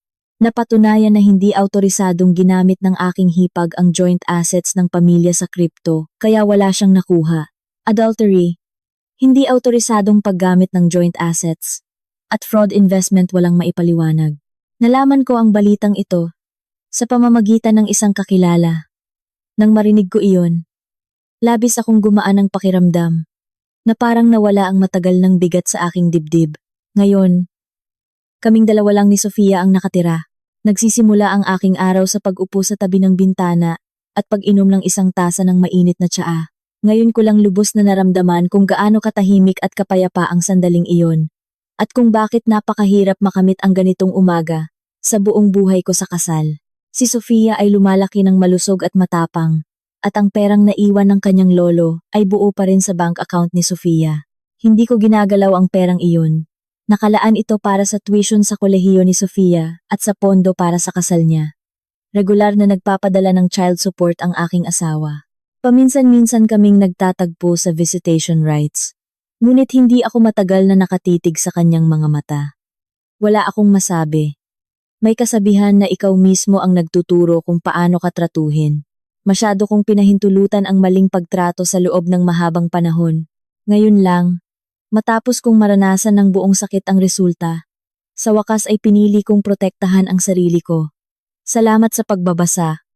napatunayan na hindi autorisadong ginamit ng aking hipag ang joint assets ng pamilya sa kripto, kaya wala siyang nakuha. Adultery, hindi autorisadong paggamit ng joint assets, at fraud investment walang maipaliwanag. Nalaman ko ang balitang ito sa pamamagitan ng isang kakilala. Nang marinig ko iyon, labis akong gumaan ang pakiramdam na parang nawala ang matagal ng bigat sa aking dibdib. Ngayon, kaming dalawa lang ni Sofia ang nakatira. Nagsisimula ang aking araw sa pag-upo sa tabi ng bintana at pag-inom ng isang tasa ng mainit na tsaa. Ngayon ko lang lubos na naramdaman kung gaano katahimik at kapayapa ang sandaling iyon, at kung bakit napakahirap makamit ang ganitong umaga sa buong buhay ko sa kasal. Si Sofia ay lumalaki ng malusog at matapang, at ang perang naiwan ng kanyang lolo ay buo pa rin sa bank account ni Sofia. Hindi ko ginagalaw ang perang iyon. Nakalaan ito para sa tuition sa kolehiyo ni Sofia at sa pondo para sa kasal niya. Regular na nagpapadala ng child support ang aking asawa. Paminsan-minsan kaming nagtatagpo sa visitation rights. Ngunit hindi ako matagal na nakatitig sa kanyang mga mata. Wala akong masabi. May kasabihan na ikaw mismo ang nagtuturo kung paano ka tratuhin. Masyado kong pinahintulutan ang maling pagtrato sa loob ng mahabang panahon. Ngayon lang, matapos kong maranasan ng buong sakit ang resulta, sa wakas ay pinili kong protektahan ang sarili ko. Salamat sa pagbabasa.